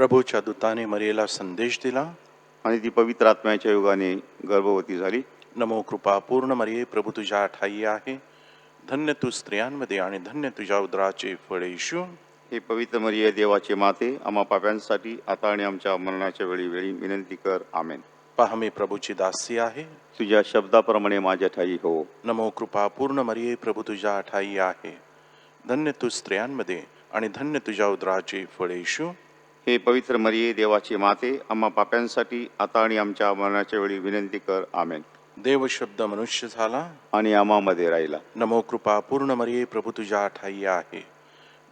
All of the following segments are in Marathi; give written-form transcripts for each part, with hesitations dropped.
प्रभूच्या दूताने मरियेला संदेश दिला आणि ती पवित्र आत्म्याच्या योगाने गर्भवती झाली. नमो कृपा पूर्ण मरिये, प्रभू तुझ्या ठाई आहे. धन्य तू स्त्रियांमध्ये आणि धन्य तुझ्या उदराचे फळ येशू. हे पवित्र मरिये, देवाचे माते, आम्हा पाप्यांसाठी आता आणि आमच्या मरणाच्या वेळी वेळी विनंती कर. आमेन. पहा मी प्रभूची दासी आहे, तुझ्या शब्दाप्रमाणे माझ्या ठाई हो. नमो कृपा पूर्ण मरिये, प्रभू तुझ्या ठाई आहे. धन्य तू स्त्रियांमध्ये आणि धन्य तुझ्या उदराचे फळ येशू. हे पवित्र मरिये, देवाचे माते, आम्हा पाप्यांसाठी आता आणि आमच्या मरणाच्या वेळी विनंती कर. आमेन. देव शब्द मनुष्य झाला आणि आम्हामध्ये राहिला. नमो कृपा पूर्ण मरिये, प्रभू तुझ्या ठाई आहे.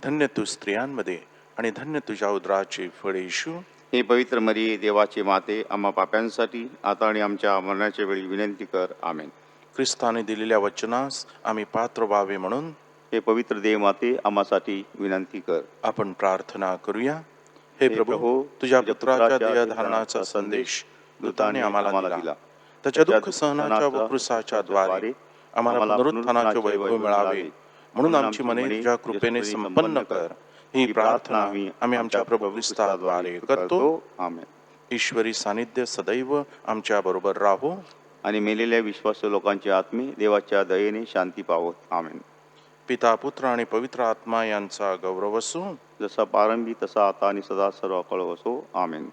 धन्य तू स्त्रियांमध्ये आणि धन्य तुझ्या उदराचे फळ येशू. हे पवित्र मरिये, देवाचे माते, आम्हा पाप्यांसाठी आता आणि आमच्या मरणाच्या वेळी विनंती कर. आमेन. ख्रिस्ताने दिलेल्या वचनास आम्ही पात्र व्हावे म्हणून हे पवित्र देव माते, आम्हासाठी विनंती कर. आपण प्रार्थना करूया. हे प्रभू, तुझ्या पुत्राच्या देहधारणाचा संदेश दूताने आम्हाला दिला. त्याच्या दुःख सहनाच्या व क्रूसाच्या द्वारे आम्हाला पुनरुत्थानाचे वैभव मिळावे म्हणून आमची मने तुझ्या कृपेने संपन्न कर. ही प्रार्थना आम्ही आमच्या प्रभू ख्रिस्ताद्वारे करतो. आमेन. ईश्वरी सानिध्य सदैव आमच्या बरोबर राहो. आणि मेलेल्या विश्वासू लोकांचे आत्मे देवाच्या दयेने शांती पावत. आमेन. पिता, पुत्र आणि पवित्र आत्मा यांचा गौरव असो, जसा प्रारंभी तसा आता आणि सदा सर्व काळ असो. आमेन.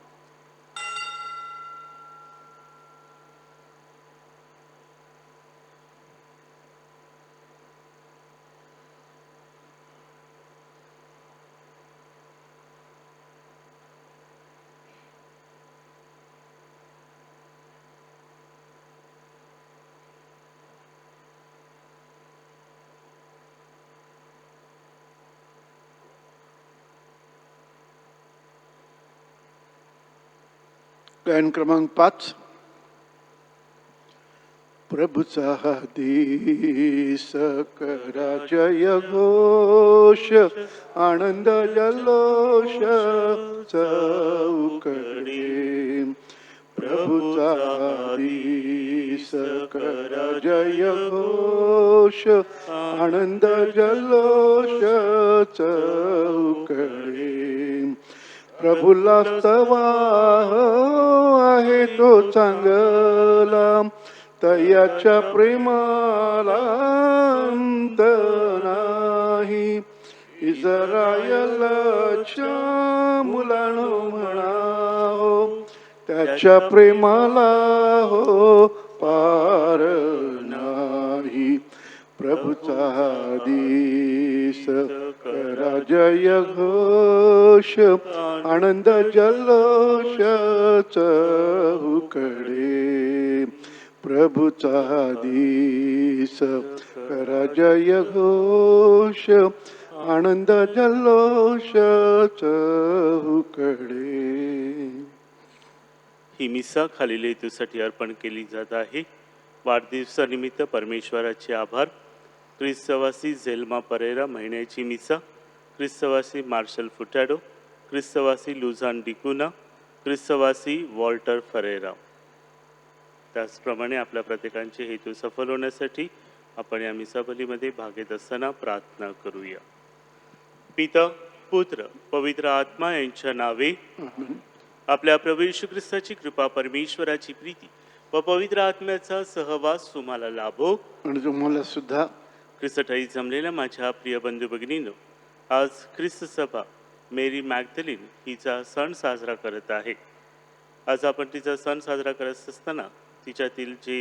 गायन क्रमांक 5. प्रभूचा हदीस करा जय घोष, आनंद जल्लोष चौकडे. प्रभूचा हदीस करा जय घोष, आनंद जल्लोष चौकडे. प्रभूला स्तवा आहे तो चांगला, तयाच्या प्रेमाला अंत नाही. इस्रायलच्या मुलांनो म्हणावो, त्याच्या प्रेमाला हो पार नाही. प्रभूचा हदीस करा जय घोष, आनंद जल्लोष चौकडे. प्रभूचा हदीस करा जय घोष, आनंद जल्लोष चौकडे. ही मिसा खालील हेतूसाठी अर्पण केली जात आहे. वाढदिवसानिमित्त परमेश्वराचे आभार. ख्रिस्तवासी झेल्मा परेरा महिन्याची मिसा, ख्रिस्तवासी मार्शल फुटाडो, ख्रिस्तवासी लुझान डिकुना, ख्रिस्तवासी वॉल्टर फरेरा. त्याचप्रमाणे आपल्या प्रत्येकांचे हेतू सफल होण्यासाठी आपण या मिसाबलीमध्ये भाग घेत असताना प्रार्थना करूया. पिता, पुत्र, पवित्र आत्मा यांच्या नावे. आपल्या प्रभू येशू ख्रिस्ताची कृपा, परमेश्वराची प्रीती व पवित्र आत्म्याचा सहवास तुम्हाला लाभो. आणि तुम्हाला सुद्धा. ख्रिस्त ठाई जमलेल्या माझ्या प्रिय बंधू भगिनींनो, आज ख्रिस्त सभा मेरी मॅग्दलिन हिचा सण साजरा करत आहे. आज आपण तिचा सण साजरा करत असताना तिच्यातील जे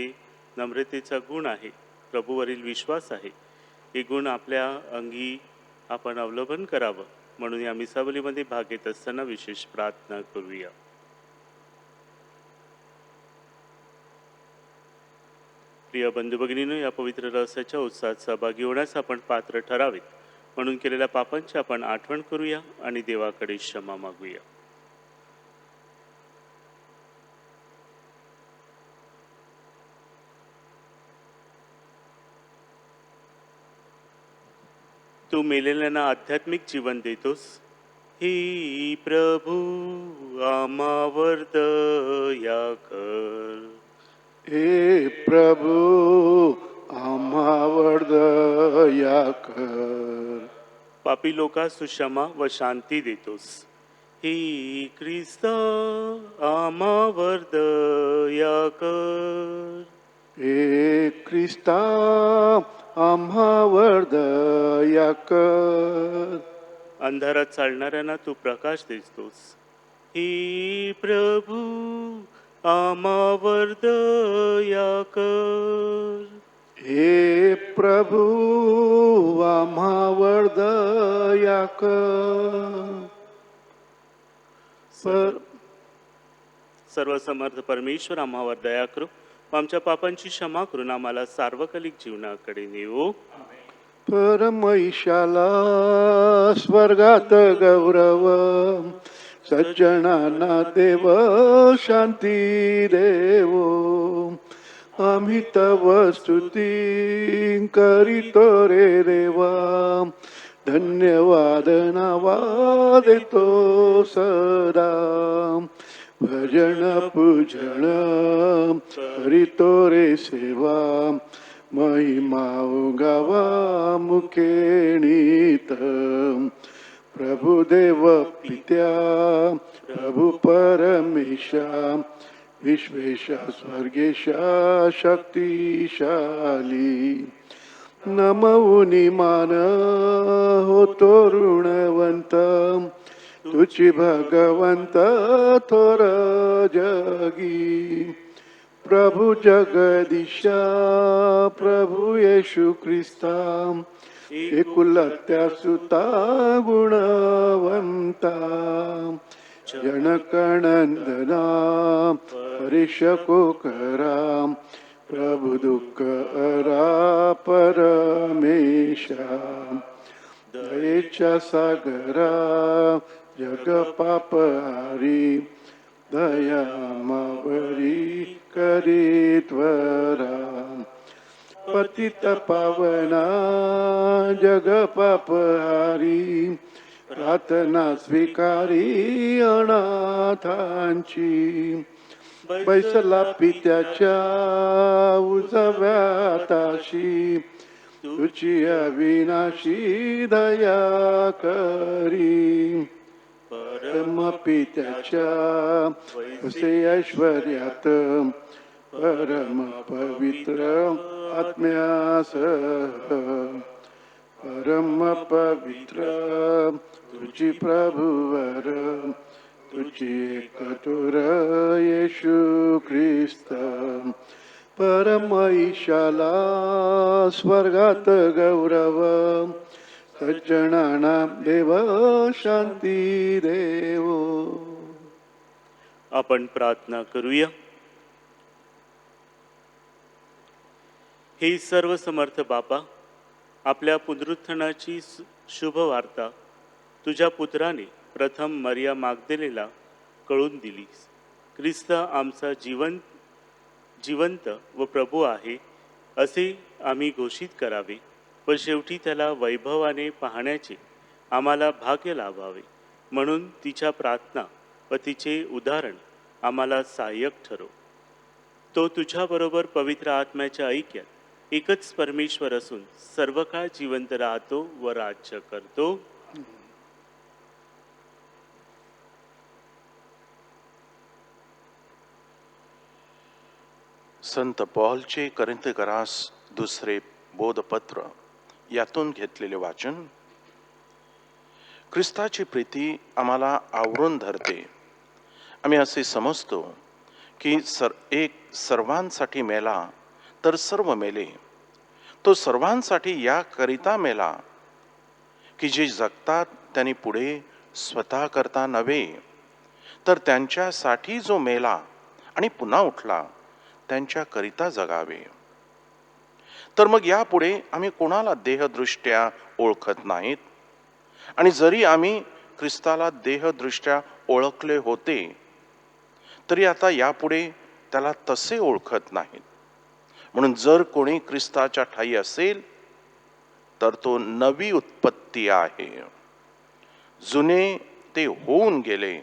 नम्रतेचा गुण आहे, प्रभूवरील विश्वास आहे, हे गुण आपल्या अंगी आपण अवलंबन करावं म्हणून या मिसावलीमध्ये भाग घेत असताना विशेष प्रार्थना करूया. प्रिय बंधू भगिनींनो, या पवित्र रहस्याच्या उत्साहात सहभागी होण्यास आपण पात्र ठरावेत म्हणून केलेल्या पापांची आपण आठवण करूया आणि देवाकडे क्षमा मागूया. तू मेलेल्यांना आध्यात्मिक जीवन देतोस. ही प्रभू आम्हावर दया कर. हे प्रभू आम्हावर दया कर. पापी लोकांस तू क्षमा व शांती देतोस. ही ख्रिस्त आम्हावर दया कर. हे ख्रिस्ता आम्हावर दया कर. अंधारात चालणाऱ्यांना तू प्रकाश दिसतोस. ही प्रभू आम्हावर दया कर. हे प्रभू आम्हावर दया कर. सर्वसमर्थ परमेश्वर आम्हावर दया करू व आमच्या पापांची क्षमा करून आम्हाला सार्वकालिक जीवनाकडे नेऊ. परमैशाला स्वर्गात गौरव, सज्जनांना देव शांती देवो. आम्ही तव स्तुती करीतो रे देवा, धन्यवाद नावा देतो सदा. भजन पूजन करीतो रे सेवा, महिमा गावा मुखेणीत. प्रभुदेव पित्या प्रभु परमेशा, विश्वेशा स्वर्गेशा शक्तिशाली. नमऊनी मान होतो ऋणवंत, तुझी भगवंत थोर जगी. प्रभु जगदीशा प्रभु येशू ख्रिस्ता, एकुलत्या सुता गुणवंता. जनकनंदना परिशको करा, प्रभु दुःख अरा परमेशा. दयेच्या सागरा जग पापहारी, दया मावरी करीत्वरा. पतित पावना जग पापहारी, प्रार्थना स्वीकारी अनाथांची. बैसला पित्याच्या उजव्या ताशी, तुझी अविनाशी दया करी. परम पित्याच्या वसे ऐश्वर्यात, परम पवित्र आत्म्यासह. परम पवित्र तुझी प्रभुवर, तुझी कठोर येशू ख्रिस्त. परम ईशाला स्वर्गात गौरव, सज्जनांना देव शांती देवो. आपण प्रार्थना करूया. हे सर्व समर्थ बापा, आपल्या पुनरुत्थानाची शुभ वार्ता तुझ्या पुत्राने प्रथम मरिया मागदलेला कळून दिलीस. ख्रिस्त आमचा जिवंत व प्रभू आहे असे आम्ही घोषित करावे व शेवटी त्याला वैभवाने पाहण्याचे आम्हाला भाग्य लाभावे. म्हणून तिच्या प्रार्थना व तिचे उदाहरण आम्हाला सहाय्यक ठरो. तो तुझ्याबरोबर पवित्र आत्म्याच्या ऐक्यात एकच परमेश्वर असून सर्व काळ जिवंत राहतो व राज्य करतो. संत पॉलचे करिंथकरास दुसरे बोधपत्र यातून घेतलेले वाचन. ख्रिस्ताची प्रीती आम्हाला आवरून धरते. आम्ही असे समजतो की एक सर्वांसाठी मेला तर सर्व मेले. तो सर्वांसाठी याकरिता मेला की जे जगतात त्यांनी पुढे स्वतः करता नव्हे, तर त्यांच्यासाठी जो मेला आणि पुन्हा उठला त्यांच्याकरिता जगावे. तर मग यापुढे आम्ही कोणाला देहदृष्ट्या ओळखत नाहीत, आणि जरी आम्ही ख्रिस्ताला देहदृष्ट्या ओळखले होते तरी आता यापुढे त्याला तसे ओळखत नाहीत. म्हणून जर कोणी ख्रिस्ताच्या ठायी असेल तर तो नवी उत्पत्ती आहे. जुने ते होऊन गेले,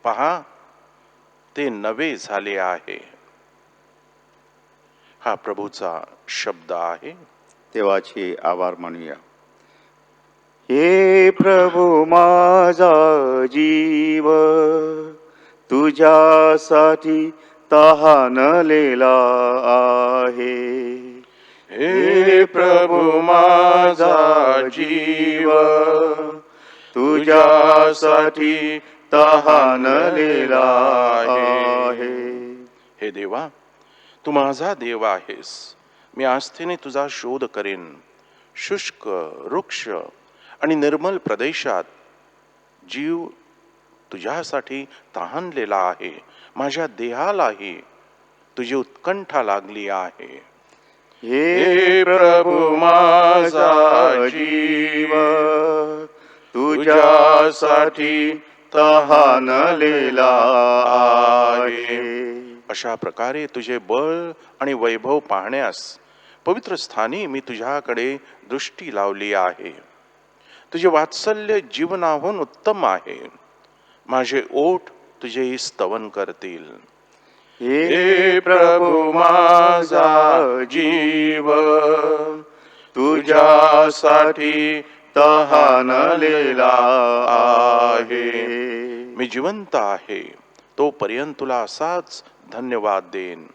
पहा ते नवे झाले आहे. हा प्रभूचा शब्द आहे. देवाचे आभार मानूया. हे प्रभू माझा जीव तुझ्यासाठी तहानलेला आहे. हे प्रभू माझा जीव तुझ्यासाठी तहानलेला आहे. हे देवा, तू माझा देव आहेस. मी आस्थेने तुझा शोध करेन. शुष्क, वृक्ष आणि निर्मल प्रदेशात जीव तुझ्यासाठी तहानलेला आहे. माझ्या देहालाही तुझी उत्कंठा लागली आहे. हे प्रभू माझा जीव तुझ्यासाठी तहानलेला आहे. अशा प्रकारे तुझे बळ आणि वैभव पाहण्यास पवित्र स्थानी मी तुझ्याकडे दृष्टी लावली आहे. तुझे वात्सल्य जीवनाहून उत्तम आहे. माझे ओठ तुझे स्तवन करतील. हे प्रभू माझा जीव तुझ्यासाठी तहानलेला आहे. मी जिवंत आहे तोपर्यंत तुला असाच धन्यवाद देईन.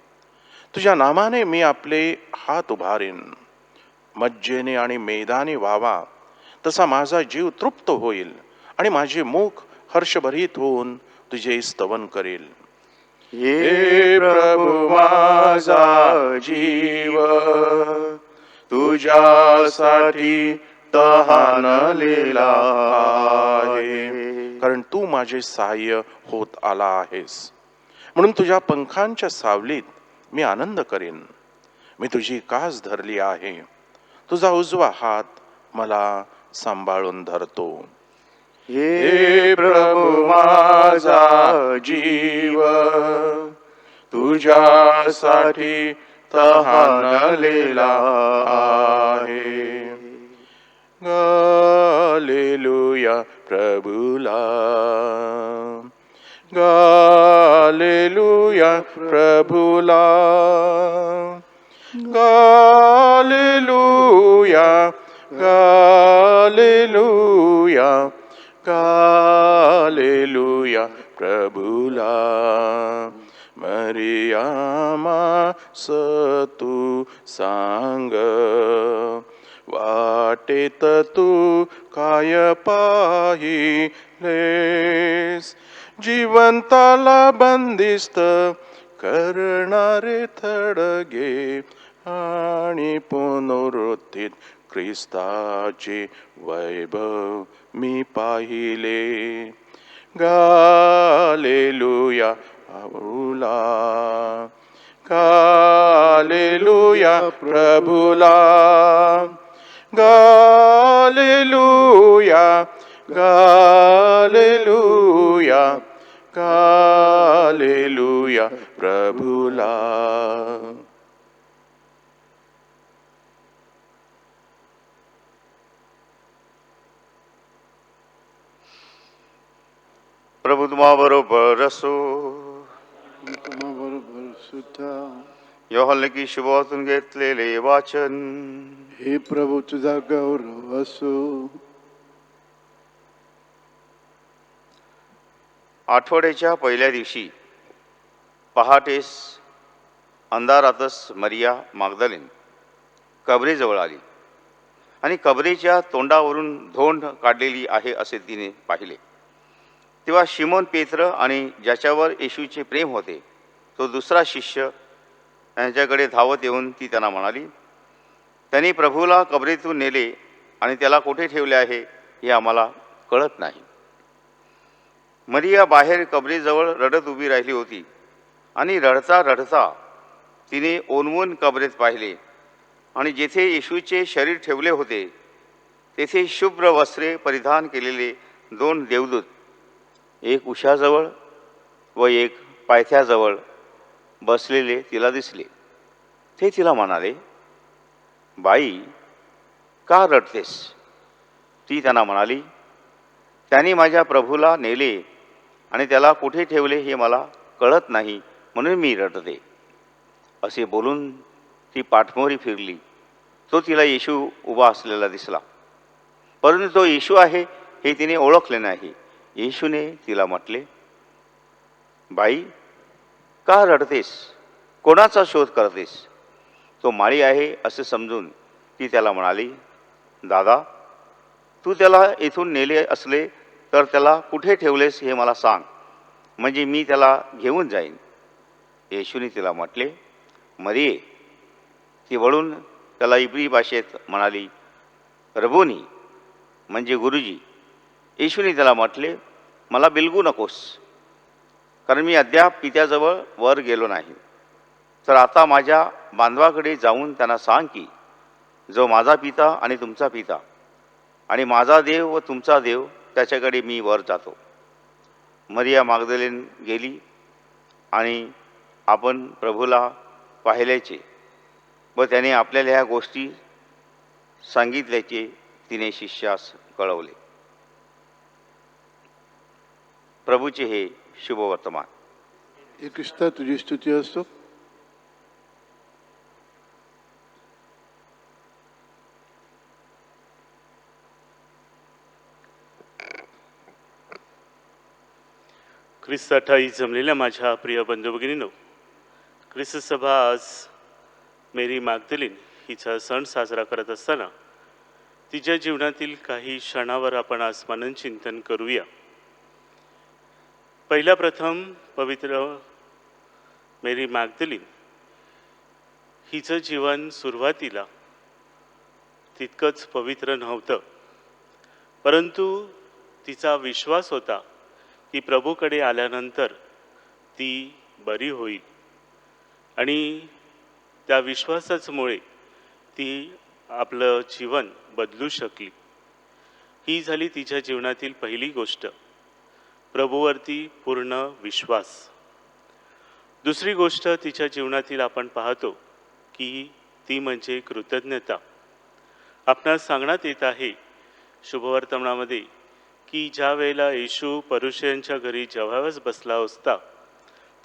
तुझ्या नामाने मी आपले हात उभारेन. मज्जेने आणि मेदाने व्हावा तसा माझा जीव तृप्त होईल आणि माझे मुख हर्षभरीत होऊन तुझे स्तवन करेल. हे प्रभू माझा जीव तुझ्यासाठी तहानलेला आहे. कारण तू माझे सहाय्य होत आला आहेस. म्हणून तुझ्या पंखांच्या सावलीत मी आनंद करेन. मी तुझी कास धरली आहे. तुझा उजवा हात मला सांभाळून धरतो. हे प्रभू माझा जीव तुझ्यासाठी तहानलेला आहे. हालेलुया प्रभुला, हालेलुया प्रभुला, हालेलुया, हालेलुया, हालेलुया प्रभुला. मरियामा सतू सांग, वाटेत तू काय पाहिलेस. जिवंताला बंदिस्त करणारे थडगे आणि पुनरुत्थित ख्रिस्ताचे वैभव मी पाहिले. हालेलुया प्रभुला, हालेलुया प्रभुला, हालेलुया, हालेलुया, हालेलुया प्रभुला. प्रभू तुम्हाबरोबर असो. तुम्हाबरोबर सुद्धा. योहानने की शुभवार्तून घेतलेले वाचन. हे प्रभू तुझा गौरव असो. आठवड्याच्या पहिल्या दिवशी पहाटेस अंधारातच मरिया मागदलेन कबरेजवळ आली आणि कबरेच्या तोंडावरून धोंड काढलेली आहे असे तिने पाहिले. तेव्हा शिमोन पेत्र आणि ज्याच्यावर येशूचे प्रेम होते तो दुसरा शिष्य यांच्याकडे धावत येऊन ती त्यांना म्हणाली, त्यांनी प्रभूला कबरेतून नेले आणि त्याला कुठे ठेवले आहे हे आम्हाला कळत नाही. मरिया बाहेर कबरेजवळ रडत उभी राहिली होती आणि रडता रडता तिने ओनवून कबरेत पाहिले आणि जेथे येशूचे शरीर ठेवले होते तेथे शुभ्र वस्त्रे परिधान केलेले 2 देवदूत, एक उशाजवळ व एक पायथ्याजवळ बसलेले तिला दिसले. ते तिला म्हणाले, बाई, का रडतेस? ती त्यांना म्हणाली, त्यांनी माझ्या प्रभूला नेले आणि त्याला कुठे ठेवले हे मला कळत नाही, म्हणून मी रडते. असे बोलून ती पाठमोरी फिरली. तो तिला येशू उभा असलेला दिसला. परंतु तो येशू आहे हे तिने ओळखले नाही. येशूने तिला म्हटले, बाई, का रडतेस? कोणाचा शोध करतेस? तो माळी आहे असे समजून ती त्याला म्हणाली, दादा, तू त्याला येथून नेले असले तर त्याला कुठे ठेवलेस हे मला सांग, म्हणजे मी त्याला घेऊन जाईन. येशूने तिला म्हटले, मरिये. ती वळून त्याला इब्री भाषेत म्हणाली, रबोनी, म्हणजे गुरुजी. येशूने त्याला म्हटले, मला बिलगू नकोस, कारण मी अद्याप पित्याजवळ वर गेलो नाही. तर आता माझ्या बांधवाकडे जाऊन त्यांना सांग की, जो माझा पिता आणि तुमचा पिता आणि माझा देव व तुमचा देव, त्याच्याकडे मी वर जातो. मरिया मागदलेन गेली आणि आपण प्रभूला पाहिल्याचे व त्याने आपल्याला ह्या गोष्टी सांगितल्याचे तिने शिष्यास कळवले. प्रभूचे हे शुभवर्तमान. हे ख्रिस्ता तुझी स्तुती असो. ख्रिस्त ठाई जमलेल्या माझ्या प्रिय बंधू भगिनींनो, ख्रिस्त सभा आज मेरी मागदलीन हिचा सण साजरा करत असताना तिच्या जीवनातील काही क्षणावर आपण आज मनन चिंतन करूया. पहिला प्रथम पवित्र मेरी मागदलीन हिचं जीवन सुरुवातीला तितकंच पवित्र नव्हतं, परंतु तिचा विश्वास होता की प्रभूकडे आल्यानंतर ती बरी होईल आणि त्या विश्वासामुळे ती आपलं जीवन बदलू शकली. ही झाली तिच्या जीवनातील पहिली गोष्ट, प्रभूवरती पूर्ण विश्वास. दुसरी गोष्ट तिच्या जीवनातील आपण पाहतो की ती म्हणजे कृतज्ञता. आपणास सांगण्यात येत आहे शुभवर्तमानामध्ये की ज्या वेळेला येशू परुषयांच्या घरी जेवावयास बसला असता,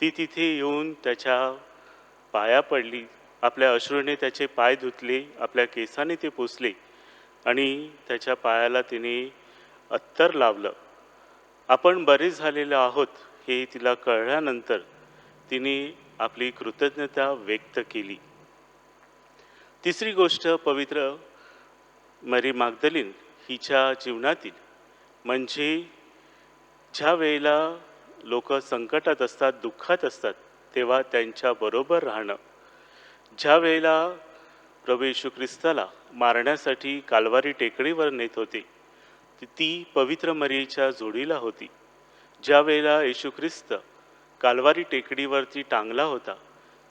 ती तिथे येऊन त्याच्या पाया पडली, आपल्या अश्रूने त्याचे पाय धुतले, आपल्या केसाने ते पुसले आणि त्याच्या पायाला तिने अत्तर लावलं. आपण बरे झालेलो आहोत हे तिला कळल्यानंतर तिने आपली कृतज्ञता व्यक्त केली. तिसरी गोष्ट पवित्र मरी मागदलीन हिच्या जीवनातील म्हणजे ज्या वेळेला लोक संकटात असतात, दुःखात असतात, तेव्हा त्यांच्याबरोबर राहणं. ज्या वेळेला प्रभू येशू ख्रिस्ताला मारण्यासाठी काल्वारी टेकडीवर नेत होते, ती पवित्र मरीच्या जोडीला होती. ज्या वेळेला येशू ख्रिस्त काल्वारी टेकडीवरती टांगला होता,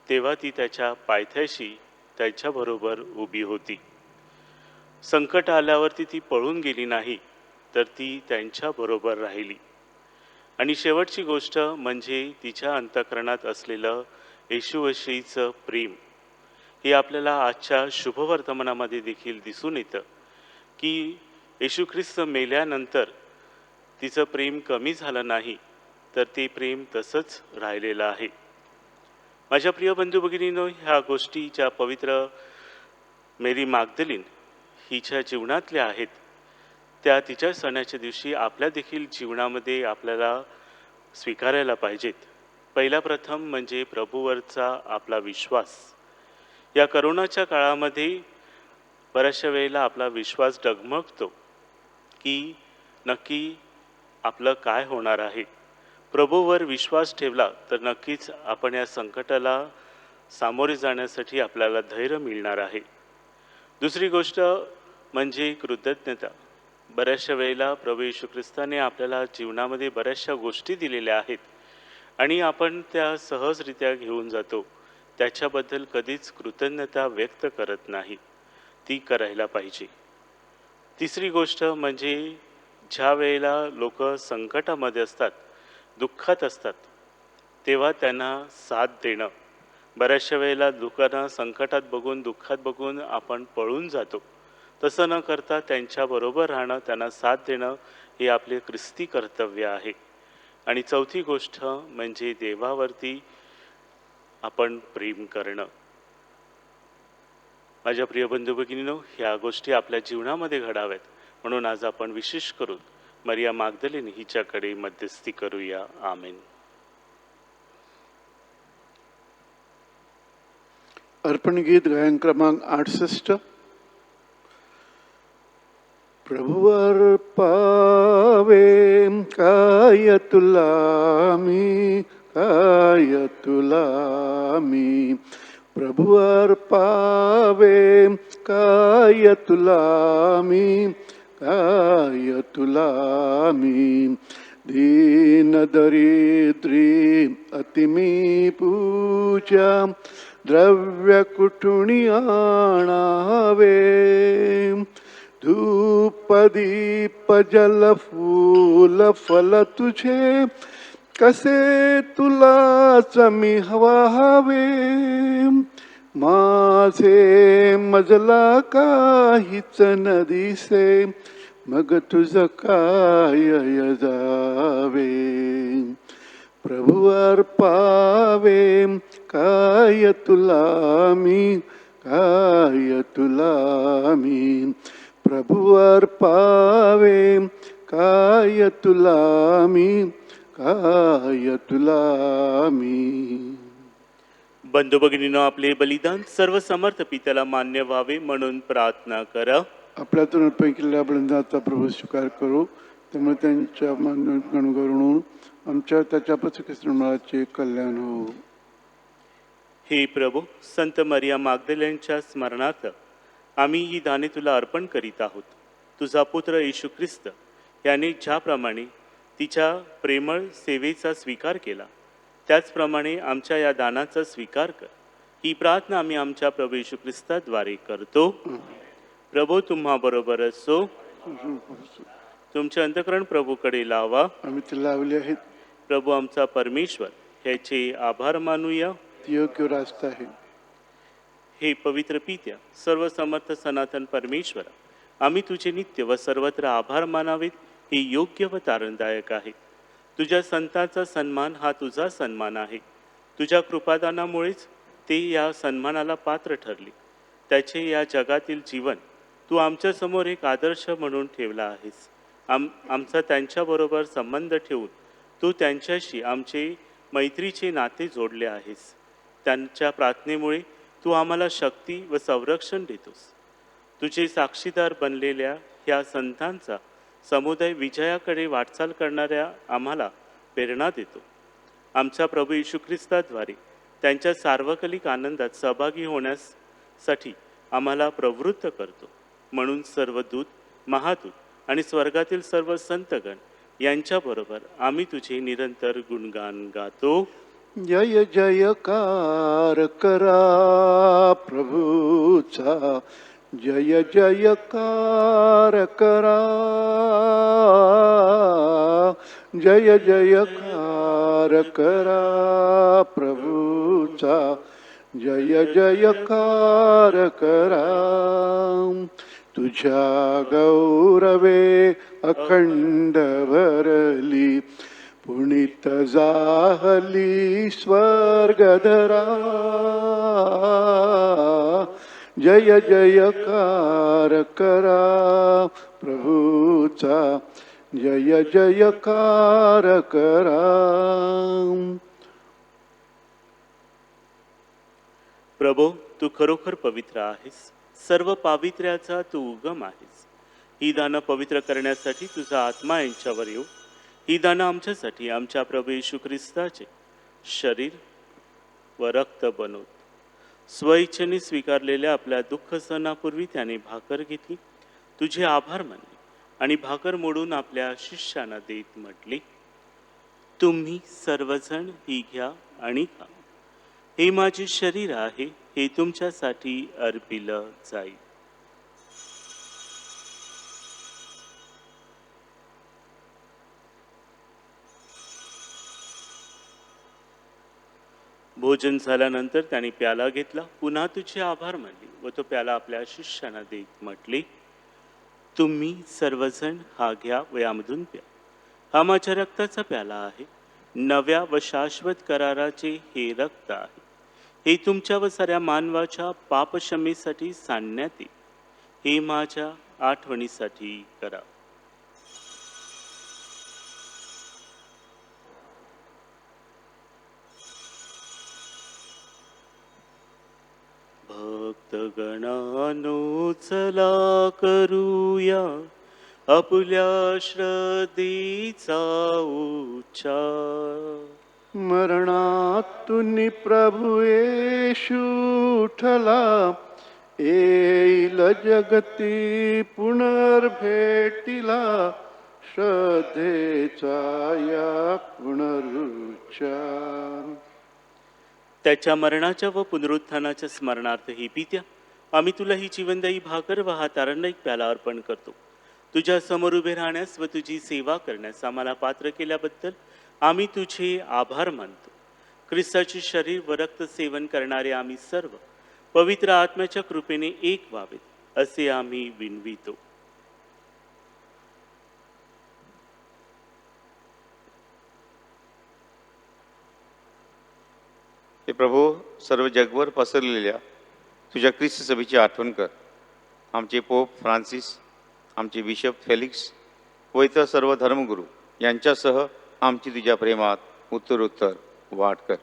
तेव्हा ती त्याच्या पायथ्याशी त्याच्याबरोबर उभी होती. संकट आल्यावरती ती पळून गेली नाही, तर ती त्यांच्याबरोबर राहिली. आणि शेवटची गोष्ट म्हणजे तिच्या अंतःकरणात असलेलं येशूविषयीचं प्रेम. हे आपल्याला आजच्या शुभवर्तमानामध्ये देखील दिसून येतं की येशू ख्रिस्त मेल्यानंतर तिचं प्रेम कमी झालं नाही, तर ते प्रेम तसंच राहिलेलं आहे. माझ्या प्रिय बंधू भगिनींनो, ह्या गोष्टी ज्या पवित्र मेरी मागदलीन हिच्या जीवनातल्या आहेत, त्या तिच्या सणाच्या दिवशी आपल्या देखील जीवनामध्ये आपल्याला स्वीकारायला पाहिजेत. पहिला प्रथम म्हणजे प्रभूवरचा आपला विश्वास. या करोनाच्या काळामध्ये बऱ्याचशा वेळेला आपला विश्वास डगमगतो की नक्की आपलं काय होणार आहे. प्रभूवर विश्वास ठेवला तर नक्कीच आपण या संकटाला सामोरे जाण्यासाठी आपल्याला धैर्य मिळणार आहे. दुसरी गोष्ट म्हणजे कृतज्ञता. बऱ्याचशा वेळेला प्रभू येशू ख्रिस्ताने आपल्याला जीवनामध्ये बऱ्याचशा गोष्टी दिलेल्या आहेत आणि आपण त्या सहजरित्या घेऊन जातो, त्याच्याबद्दल कधीच कृतज्ञता व्यक्त करत नाही. ती करायला पाहिजे. तिसरी गोष्ट म्हणजे ज्या वेळेला लोक संकटामध्ये असतात, दुःखात असतात, तेव्हा त्यांना साथ देणं. बऱ्याचशा वेळेला लोकांना संकटात बघून, दुःखात बघून आपण पळून जातो. तसं न करता त्यांच्याबरोबर राहणं, त्यांना साथ देणं हे आपले ख्रिस्ती कर्तव्य आहे. आणि चौथी गोष्ट म्हणजे देवावरती आपण प्रेम करणं. माझ्या प्रिय बंधू भगिनींनो, ह्या गोष्टी आपल्या जीवनामध्ये घडाव्यात म्हणून आज आपण विशेष करून मरिया मागदलेन हिच्याकडे मध्यस्थी करूया. आमेन. अर्पण गीत गायन क्रमांक 68. प्रभुवर पावे काय तुला मी, काय तुला मी. प्रभुवर पावे काय तुला मी, काय तुला मी. दीन दरिद्री अतिमी पूजा, द्रव्य कुठुनी आणावे. धूप दीप जल फूल फल तुझे, कसे तुलाच मी हवावे. माझे मजला काहीच न दिसे, मग तुझ काय जावे. प्रभुवर पावे काय तुला मी, काय तुला मी. प्रभुवर पावे काय तुला मी, काय तुला मी. बंधू भगिनीनो, आपले बलिदान सर्व समर्थ पित्याला मान्य व्हावे म्हणून प्रार्थना करा. आपल्यातून अर्पण केलेल्या बलिदानाचा प्रभू स्वीकार करू, त्यामुळे त्यांच्या अनुकरून आमच्या त्याच्या प्रसंगाचे कल्याण हो. हे प्रभू, संत मरिया मागदलेनच्या स्मरणार्थ आम्ही ही दाने तुला अर्पण करीत आहोत. तुझा पुत्र येशू ख्रिस्त याने ज्याप्रमाणे तिच्या प्रेमळ सेवेचा स्वीकार केला, त्याचप्रमाणे आमच्या या दानाचा स्वीकार कर. ही प्रार्थना आम्ही आमच्या प्रभू येशू ख्रिस्ताद्वारे करतो. प्रभू तुम्हा बरोबर असो. तुमचे अंतःकरण प्रभूकडे लावा. आम्ही ते लावले आहेत. प्रभू आमचा परमेश्वर, ह्याचे आभार मानूया. योग्य रास्ता आहे. हे पवित्र पित्या, सर्व समर्थ सनातन परमेश्वर, आम्ही तुझे नित्य व सर्वत्र आभार मानावेत हे योग्य व तारणदायक आहे. तुझ्या संतांचा सन्मान हा तुझा सन्मान आहे. तुझ्या कृपादानामुळेच ते या सन्मानाला पात्र ठरले. त्याचे या जगातील जीवन तू आमच्यासमोर एक आदर्श म्हणून ठेवला आहेस. आमचा त्यांच्याबरोबर संबंध ठेवून तू त्यांच्याशी आमचे मैत्रीचे नाते जोडले आहेस. त्यांच्या प्रार्थनेमुळे तू आम्हाला शक्ती व संरक्षण देतोस. तुझे साक्षीदार बनलेल्या ह्या संतांचा समुदाय विजयाकडे वाटचाल करणाऱ्या आम्हाला प्रेरणा देतो. आमचा प्रभू येशू ख्रिस्ताद्वारे त्यांच्या सार्वकालिक आनंदात सहभागी होण्यासाठी आम्हाला प्रवृत्त करतो. म्हणून सर्व दूत, महादूत आणि स्वर्गातील सर्व संतगण यांच्याबरोबर आम्ही तुझे निरंतर गुणगान गातो. जय जयकार करा प्रभूचा, जय जयकार करा. जय जयकार करा प्रभूचा, जय जयकार करा. तुझ्या गौरवे अखंड भरली, पुनीत जाहली स्वर्गधरा. जय जयकार करा प्रभूचा, जय जयकार करा. प्रभो, तू खरोखर पवित्र आहेस. सर्व पावित्र्याचा तू उगम आहेस. ही दानं पवित्र करण्यासाठी तुझा आत्मा यांच्यावर येऊ. ही दानं आमच्यासाठी आमच्या प्रभू येशू ख्रिस्ताचे शरीर व रक्त बनवत. स्वइच्छेने स्वीकारलेल्या आपल्या दुःख सणापूर्वी त्याने भाकर घेतली, तुझे आभार मानले आणि भाकर मोडून आपल्या शिष्यांना देत म्हटले, तुम्ही सर्वजण ही घ्या आणि खा. हे माझे शरीर आहे, हे तुमच्यासाठी अर्पिलं जाईल. भोजन झाल्यानंतर त्याने प्याला घेतला, पुन्हा तुझे आभार मानले व तो प्याला आपल्या शिष्यांना देत म्हटले, तुम्ही सर्वजण हा घ्या व यामधून प्या. हा माझ्या रक्ताचा प्याला आहे, नव्या व शाश्वत कराराचे हे रक्त आहे. हे तुमच्या व साऱ्या मानवाच्या पापक्षमेसाठी सांडण्यात येईल. हे माझ्या आठवणीसाठी करा. भक्तगणानो चला करूया आपल्या श्रद्धेचा उच्चार. मरणातून प्रभू येशू उठला, येईल जगती पुनर्भेटीला, श्रद्धेचा या पुनरुच्चार. त्याच्या मरणाच्या व पुनरुत्थानाच्या स्मरणार्थ ही पित्या आम्ही तुला ही जीवनदायी भाकर व हा तारणदायी प्याला अर्पण करतो. तुझ्या समोर उभे राहण्यास व तुझी सेवा करण्यास आम्हाला पात्र केल्याबद्दल आम्ही तुझे आभार मानतो. ख्रिस्ताचे शरीर व रक्त सेवन करणारे आम्ही सर्व पवित्र आत्म्याच्या कृपेने एक व्हावेत असे आम्ही विनवितो. हे प्रभू, सर्व जगभर पसरलेल्या तुझ्या ख्रिस्त सभेची आठवण कर. आमचे पोप फ्रान्सिस, आमचे बिशप फेलिक्स व इतर सर्व धर्मगुरू यांच्यासह आमची तुझ्या प्रेमात उत्तरोत्तर वाढ कर.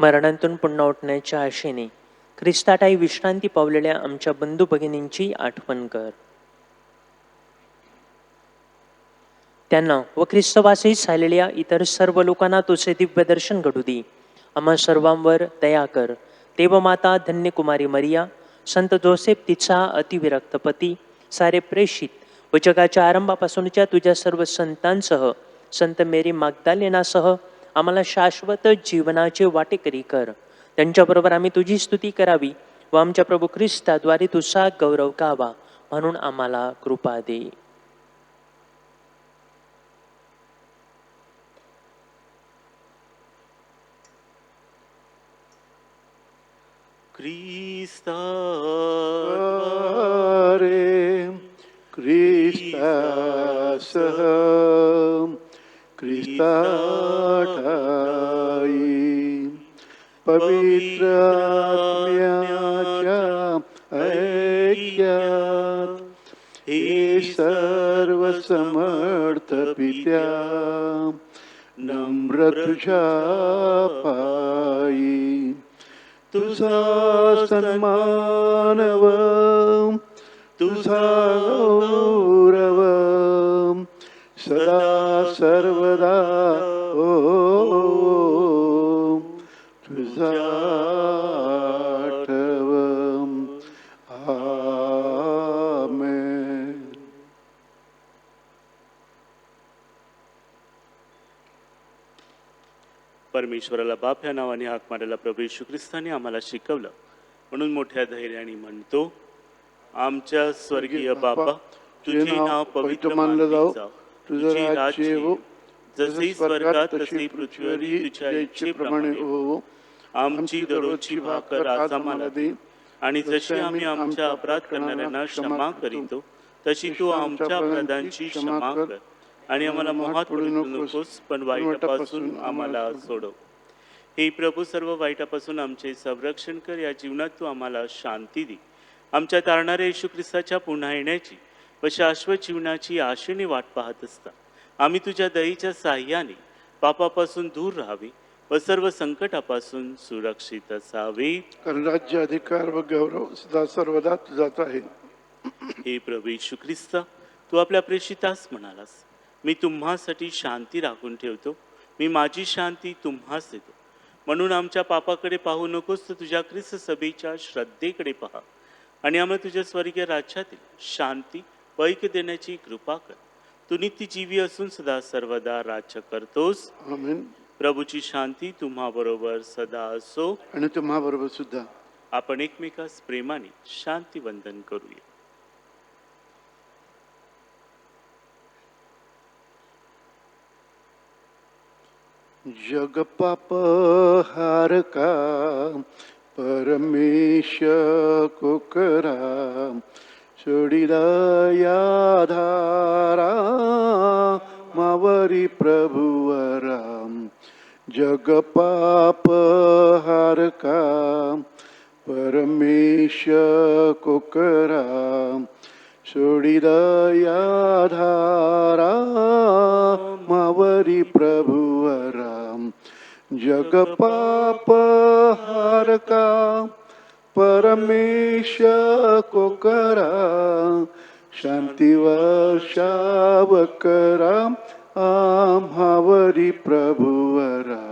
मरणांतून पुन्हा उठण्याच्या आशेने ख्रिस्ताठाई विश्रांती पावलेल्या आमच्या बंधू भगिनींची आठवण कर. त्यांना व ख्रिस्तवासी झालेल्या इतर सर्व लोकांना तुझे दिव्य दर्शन घडू दे. आम्हा सर्वांवर दया कर. देवमाता धन्य कुमारी मरिया, संत जोसेफ तिचा अतिविरक्त पती, सारे प्रेषित व जगाच्या आरंभापासूनच्या तुझ्या सर्व संतांसह संत मेरी मागदालेनासह आम्हाला शाश्वत जीवनाचे वाटेकरी कर. त्यांच्याबरोबर आम्ही तुझी स्तुती करावी व आमच्या प्रभू ख्रिस्ताद्वारे तुझा गौरव गावा, म्हणून आम्हाला कृपा दे. ख्रिस्ता रे ख्रिस्तासह ख्रिस्ताठाई पवित्र आत्म्याच्या ऐक्यात हे सर्व समर्थ पित्या नम्र तुझ्या पायी तुझा सन्मान व तुझा गौरव सदा सर्वदा ओ तुझा आठव. आमेन. परमेश्वराला बाप या नावाने हाक मारायला प्रभू येशू ख्रिस्ताने आम्हाला शिकवलं, म्हणून मोठ्या धैर्याने म्हणतो, आमच्या स्वर्गीय बापा, तुझे नाव पवित्र मानले जाओ, तुझे राज्य येवो, जसे स्वर्गात तसे पृथ्वीवरही तुझ्या इच्छेप्रमाणे हो. आमची दररोजची भाकर आज आम्हाला दे, आणि जशी आम्ही आमच्या अपराध करणाऱ्यांना क्षमा करीतो तशी तू आमच्या अपराधांची क्षमा कर, आणि आम्हाला मोहात पडू नकोस, पण वाईटापासून आम्हाला सोडव. हे प्रभू, सर्व वाईटापासून आमचे संरक्षण कर. या जीवनात तू आम्हाला शांती दे. आमच्या तारणाऱ्या येशू ख्रिस्ताच्या पुन्हा येण्याची व शाश्वत जीवनाची आशेने वाट पाहत असता आम्ही तुझ्या दयेच्या साह्याने पापापासून दूर राहावे व सर्व संकटापासून सुरक्षित असावे. कारण राज्य, अधिकार व गौरव सदा सर्वदा तुझाच आहे. हे प्रभू येशू ख्रिस्ता, तू आपल्या प्रेषितास म्हणालास, मी तुम्हासाठी शांती राखून ठेवतो, मी माझी शांती तुम्हास देतो. म्हणून आमच्या पापाकडे पाहू नकोस, तर तुझ्या ख्रिस्त सभेच्या श्रद्धेकडे पहा, आणि आम्हाला तुझ्या स्वर्गीय राज्यातील शांती व ऐक्य देण्याची कृपा कर. तू नित्य जीवी असून सदा सर्वदा राज्य करतोस. आमेन. प्रभूची शांती तुम्हा बरोबर सदा असो. आणि तुम्हा बरोबर सुद्धा. आपण एकमेकास प्रेमाने शांती वंदन करूया. जग पाप हारका परमेश को करा, सोडिला या धारा मावरी प्रभुवरा. जग पाप हारका परमेश को करा सोडी दया धारा मावरी प्रभुवरा जग पाप हारका परमेश को करा शांती वर्षाव करा आम्हावरी प्रभुवरा.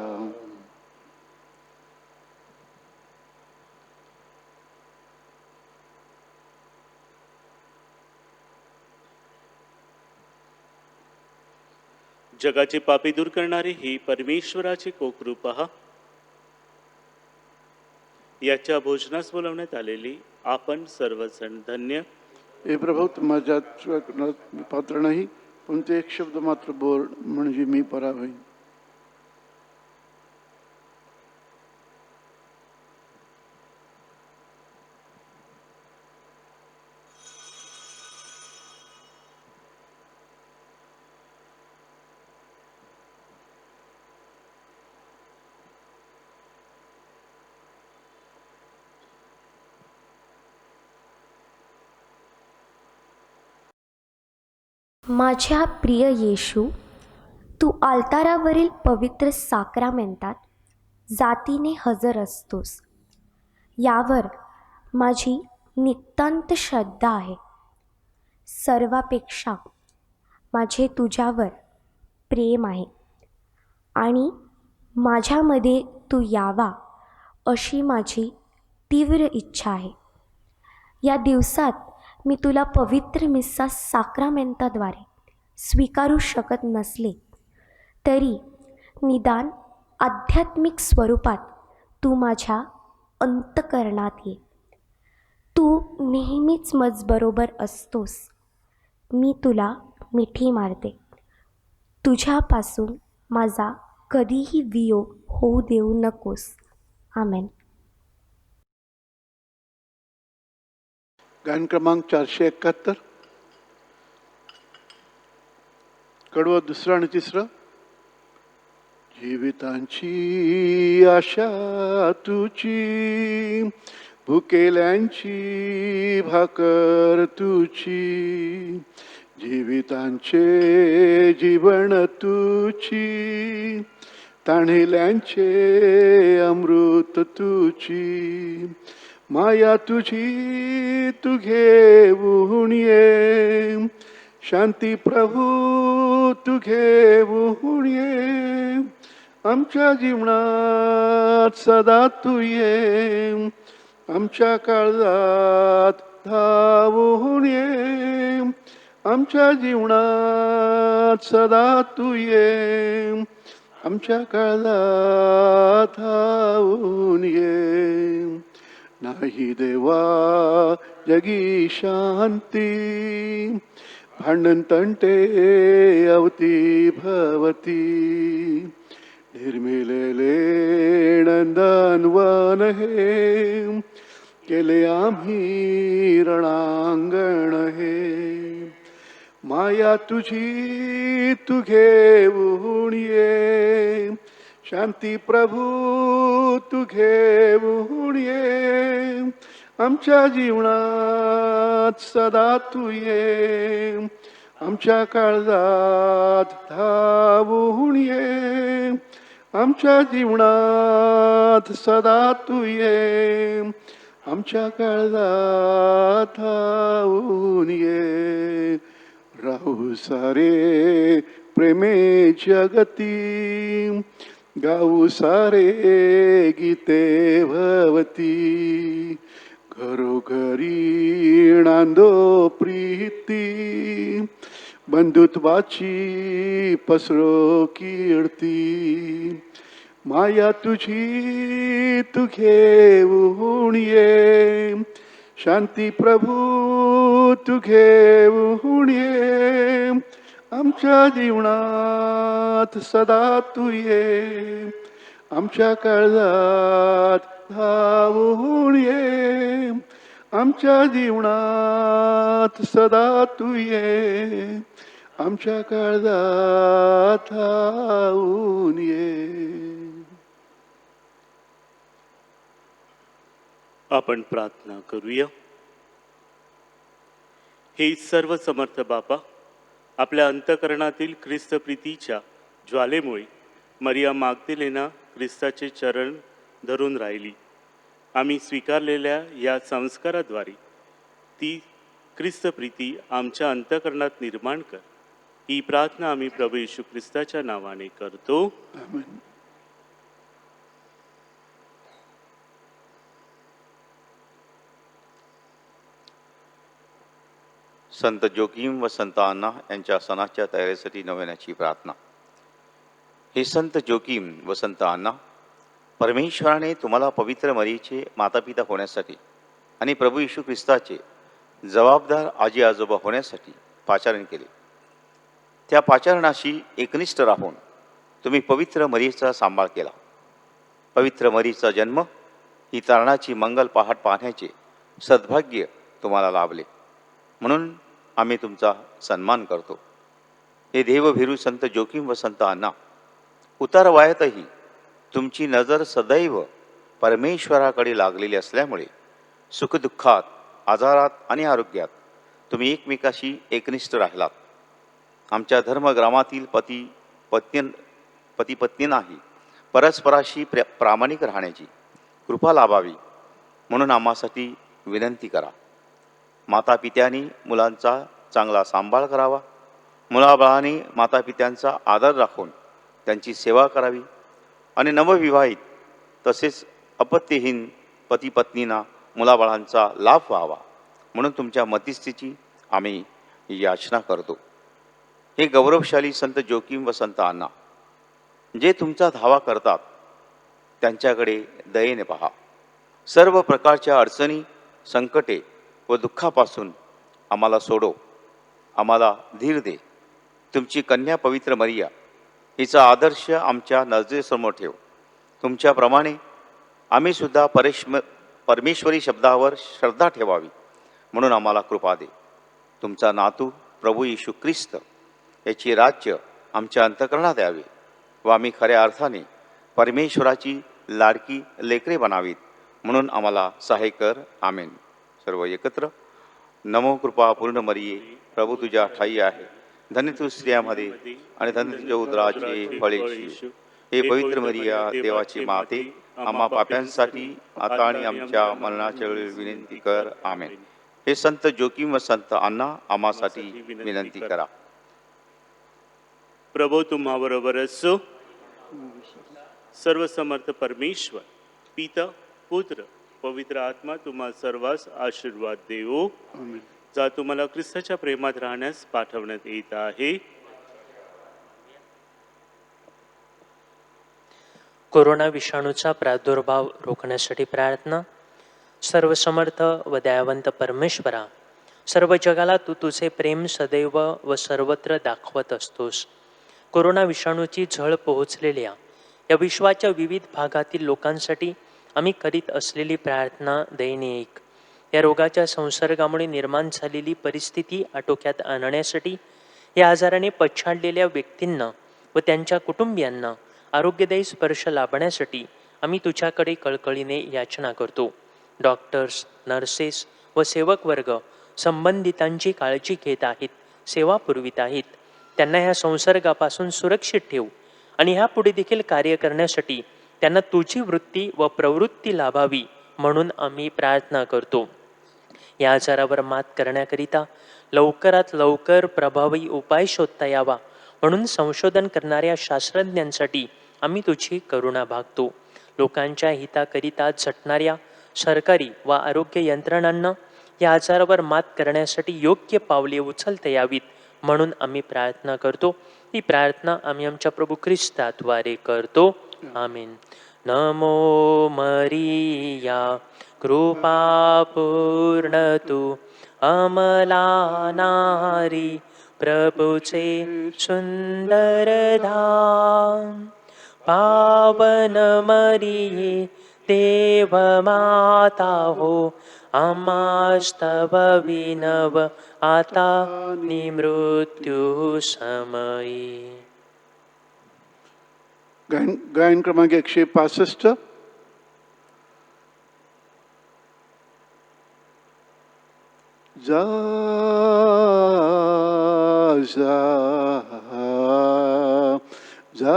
जगाची पापी दूर करणारी ही परमेश्वराची कोकरू पहा. याच्या भोजनास बोलवण्यात आलेली आपण सर्वजण धन्य. हे प्रभू माझ्या पात्र नाही, पण ते एक शब्द मात्र बोल म्हणजे मी परा होईन. माझ्या प्रिय येशू, तू आल्तारावरील पवित्र साक्रामेंटात जातीने हजर असतोस, यावर माझी नितांत श्रद्धा आहे. सर्वापेक्षा माझे तुझ्यावर प्रेम आहे आणि माझ्यामध्ये तू यावा अशी माझी तीव्र इच्छा आहे. या दिवसात मी तुला पवित्र मिस्सा साक्रामेंटाद्वारे स्वीकारू शकत नसले तरी निदान आध्यात्मिक स्वरूपात तू माझ्या अंतःकरणात ये. तू नेहमीच मजबरोबर असतोस. मी तुला मिठी मारते. तुझ्यापासून माझा कधीही वियोग होऊ देऊ नकोस. आमेन. गायन क्रमांक 471, कडवं दुसरं आणि तिसरं. जीवितांची आशा तुची, भुकेल्यांची भाकर तुची, जीवितांचे जीवन तुची, ताणिल्यांचे अमृत तुची. माया तुझी तू घेऊन ये, शांती प्रभू तू घेऊन ये. आमच्या जीवनात सदा तू ये, आमच्या काळजात धावून ये. आमच्या जीवनात सदा तू ये, आमच्या काळजात धावून ये. नाही देवा जगी शांती, भांडण तंटे अवती भवती. निर्मिलेले नंदनवन हे, केले आम्ही रणांगण हे. माया तुझी तू घेऊन ये, शांती प्रभू तू घेऊन ये. आमच्या जीवनात सदा तू ये, आमच्या काळजात धावून ये. आमच्या जीवनात सदा तू ये, आमच्या काळजात धावून ये. राहू सारे प्रेमे जगती, गाऊ सारे गीते भवती. घरोघरी नांदो प्रीती, बंधुत्वाची पसरो कीर्ती. माया तुझी तू घेऊन ये, शांती प्रभू तू घेऊन ये. आमच्या जीवनात सदा तू ये, आमच्या काळजात धावून ये. आमच्या जीवनात सदा तू ये, आमच्या काळजात धावून ये. आपण प्रार्थना करूया. हे सर्व समर्थ बापा, आपल्या अंतकरणातील ख्रिस्त प्रीतीच्या ज्वालेमुळे मरिया मागदलेना ख्रिस्ताचे चरण धरून राहिली. आम्ही स्वीकारलेल्या या संस्काराद्वारे ती ख्रिस्त प्रीती आमच्या अंतकरणात निर्माण कर. ही प्रार्थना आम्ही प्रभू येशू ख्रिस्ताच्या नावाने करतो. आमेन. संत जोकीम व संत अण्णा यांच्या सणाच्या तयारीसाठी नव्याची प्रार्थना. हे संत जोकीम व संत अण्णा, परमेश्वराने तुम्हाला पवित्र मरीचे मातापिता होण्यासाठी आणि प्रभू येशू ख्रिस्ताचे जबाबदार आजी आजोबा होण्यासाठी पाचारण केले. त्या पाचारणाशी एकनिष्ठ राहून तुम्ही पवित्र मरीचा सांभाळ केला. पवित्र मरीचा जन्म ही तारणाची मंगल पहाट पाहण्याचे सद्भाग्य तुम्हाला लाभले, म्हणून आम्ही तुमचा सन्मान करतो. हे देवभिरू संत जोकीम व संत अण्णा, उतार वयातही तुमची नजर सदैव परमेश्वराकडे लागलेली असल्यामुळे सुखदुःखात, आजारात आणि आरोग्यात तुम्ही एकमेकाशी एकनिष्ठ राहिलात. आमच्या धर्मग्रामातील पती पत्नींनाही परस्पराशी प्रामाणिक राहण्याची कृपा लाभावी म्हणून आम्हासाठी विनंती करा. मातापित्यांनी मुलांचा चांगला सांभाळ करावा. मुलाबाळांनी मातापित्यांचा आदर राखून त्यांची सेवा करावी आणि नवविवाहित तसेच अपत्यहीन पती पत्नींना मुलाबाळांचा लाभ व्हावा म्हणून तुमच्या मध्यस्थीची आम्ही याचना करतो. हे गौरवशाली संत जोकीम व संत अण्णा, जे तुमचा धावा करतात त्यांच्याकडे दयेने पहा. सर्व प्रकारच्या अडचणी, संकटे व दुःखापासून आम्हाला सोडव. आम्हाला धीर दे. तुमची कन्या पवित्र मरिया हिचा आदर्श आमच्या नजरेसमोर ठेव. तुमच्याप्रमाणे आम्ही सुद्धा परमेश्वरी शब्दावर श्रद्धा ठेवावी म्हणून आम्हाला कृपा दे. तुमचा नातू प्रभू येशू ख्रिस्त याचे राज्य आमच्या अंतःकरणात यावे व आम्ही खऱ्या अर्थाने परमेश्वराची लाडकी लेकरे बनावीत म्हणून आम्हाला सहाय्य कर. आमेन. सर्व एकत्र. नमो कृपा पूर्ण मरिये, प्रभू तुझ्या ठाई आहे. धन्य तू स्त्रियामध्ये आणि धन्य तुझ्या उदराचे फळ येशू. हे पवित्र मरिया, देवाची माते, आम्हा पाप्यांसाठी आता आणि आमच्या मरणाच्या वेळी विनंती कर. आमेन. हे संत जोकीम व संत अण्णा, आम्हासाठी विनंती करा. प्रभू तुम्हाबरोबर असो. सर्व समर्थ परमेश्वर पिता, पुत्र, पवित्र आत्मा तुम्हा सर्वांस आशीर्वाद देवो. आमेन. जा तुम्हाला ख्रिस्ताच्या प्रेमात राहण्यास पाठवण्यात येत आहे. कोरोना विषाणूचा प्रादुर्भाव रोखण्यासाठी प्रार्थना. सर्व समर्थ व दयावंत परमेश्वरा, सर्व जगाला तू तुझे प्रेम सदैव व सर्वत्र दाखवत असतोस. कोरोना विषाणूची झळ पोहोचलेल्या या विश्वाच्या विविध भागातील लोकांसाठी आम्ही करीत असलेली प्रार्थना दयनीय ऐक. या रोगाच्या संसर्गामुळे निर्माण झालेली परिस्थिती आटोक्यात आणण्यासाठी, या आजाराने पछाडलेल्या व्यक्तींना व त्यांच्या कुटुंबियांना आरोग्यदायी स्पर्श लाभण्यासाठी आम्ही तुझ्याकडे कळकळीने याचना करतो. डॉक्टर्स, नर्सेस व सेवक वर्ग संबंधितांची काळजी घेत आहेत, सेवा पुरवित आहेत. त्यांना ह्या संसर्गापासून सुरक्षित ठेव आणि ह्यापुढे देखील कार्य करण्यासाठी त्यांना तुझी वृत्ती व प्रवृत्ती लाभावी म्हणून आम्ही प्रार्थना करतो. या आजारावर मात करण्याकरिता लवकरात लवकर प्रभावी उपाय शोधता यावा म्हणून संशोधन करणाऱ्या शास्त्रज्ञांसाठी आम्ही तुझी करुणा भागतो. लोकांच्या हिताकरिता झटणाऱ्या सरकारी व आरोग्य यंत्रणांना या आजारावर मात करण्यासाठी योग्य पावले उचलता यावीत म्हणून आम्ही प्रार्थना करतो. ही प्रार्थना आम्ही आमच्या प्रभू ख्रिस्ताद्वारे करतो. आमेन. नमो मरिया, कृपा पूर्ण तू अमला नारी, प्रभुचे सुंदर धाम. पावन मरिये, देव माता हो, आम्हास्तव विनव आता मृत्यू समयी. गायन क्रमांक 165. जा जा जा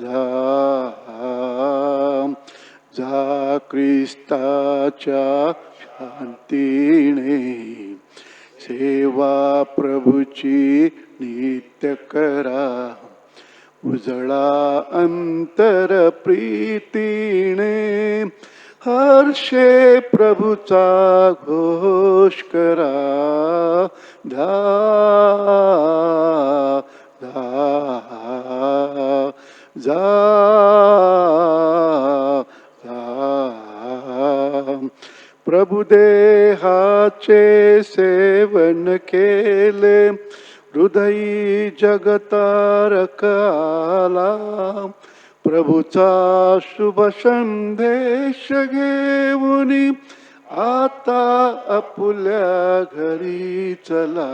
जा जा ख्रिस्ताच्या शांतीने सेवा प्रभूची नित्य करा उजळा अंतर प्रीतीने हर्षे प्रभूचा घोष करा धा धा जा प्रभुदेहाचे सेवन केले हृदयी जगतारक आला प्रभूचा शुभ संदेश घेऊन आता आपुल्या घरी चला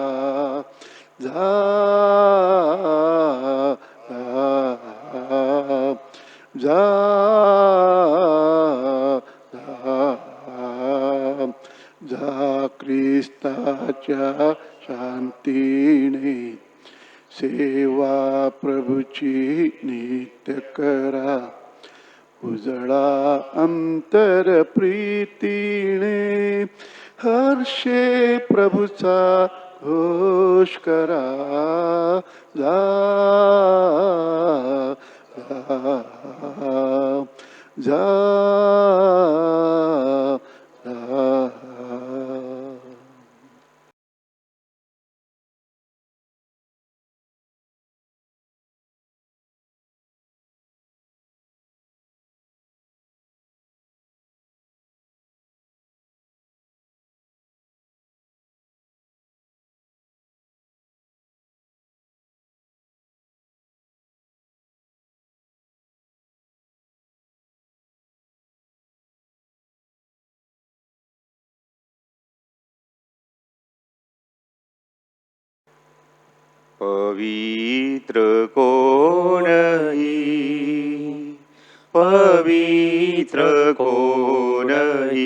जा जा जा ख्रिस्ताच्या शांतीने सेवा प्रभूची नित्य करा उजळा अंतर प्रीतीने हर्षे प्रभूचा घोष करा जा जा जा पवित्र कोणही पवित्र कोणही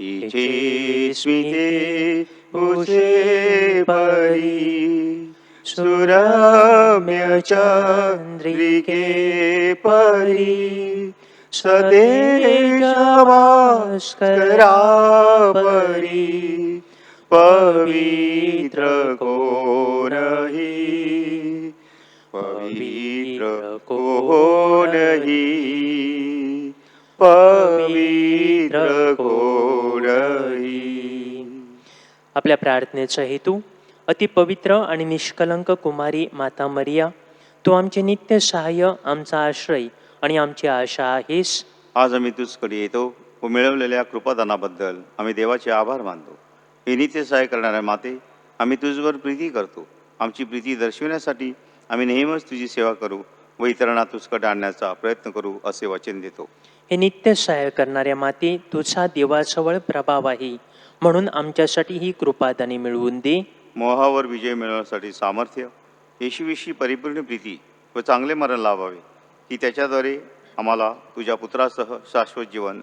हिचे स्मिते उसे परी सुरम्य चंद्रिके परी सतेजभास्करा परी पवित्र कोणही पवित्र कोणही पवित्र कोणही. आपल्या प्रार्थनेचा हेतू अतिपवित्र आणि निष्कलंक कुमारी माता मरिया, तू आमचे नित्य सहाय्य, आमचा आश्रय आणि आमची आशा आहेस. आज आम्ही तुझकडे येतो व मिळवलेल्या कृपादानाबद्दल आम्ही देवाचे आभार मानतो. हे नित्य सहाय्य करणाऱ्या माते, आम्ही तुझवर प्रीती करतो. आमची प्रीती दर्शविण्यासाठी आम्ही नेहमीच तुझी सेवा करू व इतरांना तुझकडे आणण्याचा प्रयत्न करू असे वचन देतो. हे नित्य सहाय्य करणाऱ्या माते, तुझा देवाजवळ प्रभाव आहे, म्हणून आमच्यासाठी ही कृपादाने मिळवून दे. मोहावर विजय मिळवण्यासाठी सामर्थ्य, येशूविषयी परिपूर्ण प्रीती व चांगले मरण लाभावे, की त्याच्याद्वारे आम्हाला तुझ्या पुत्रासह शाश्वत जीवन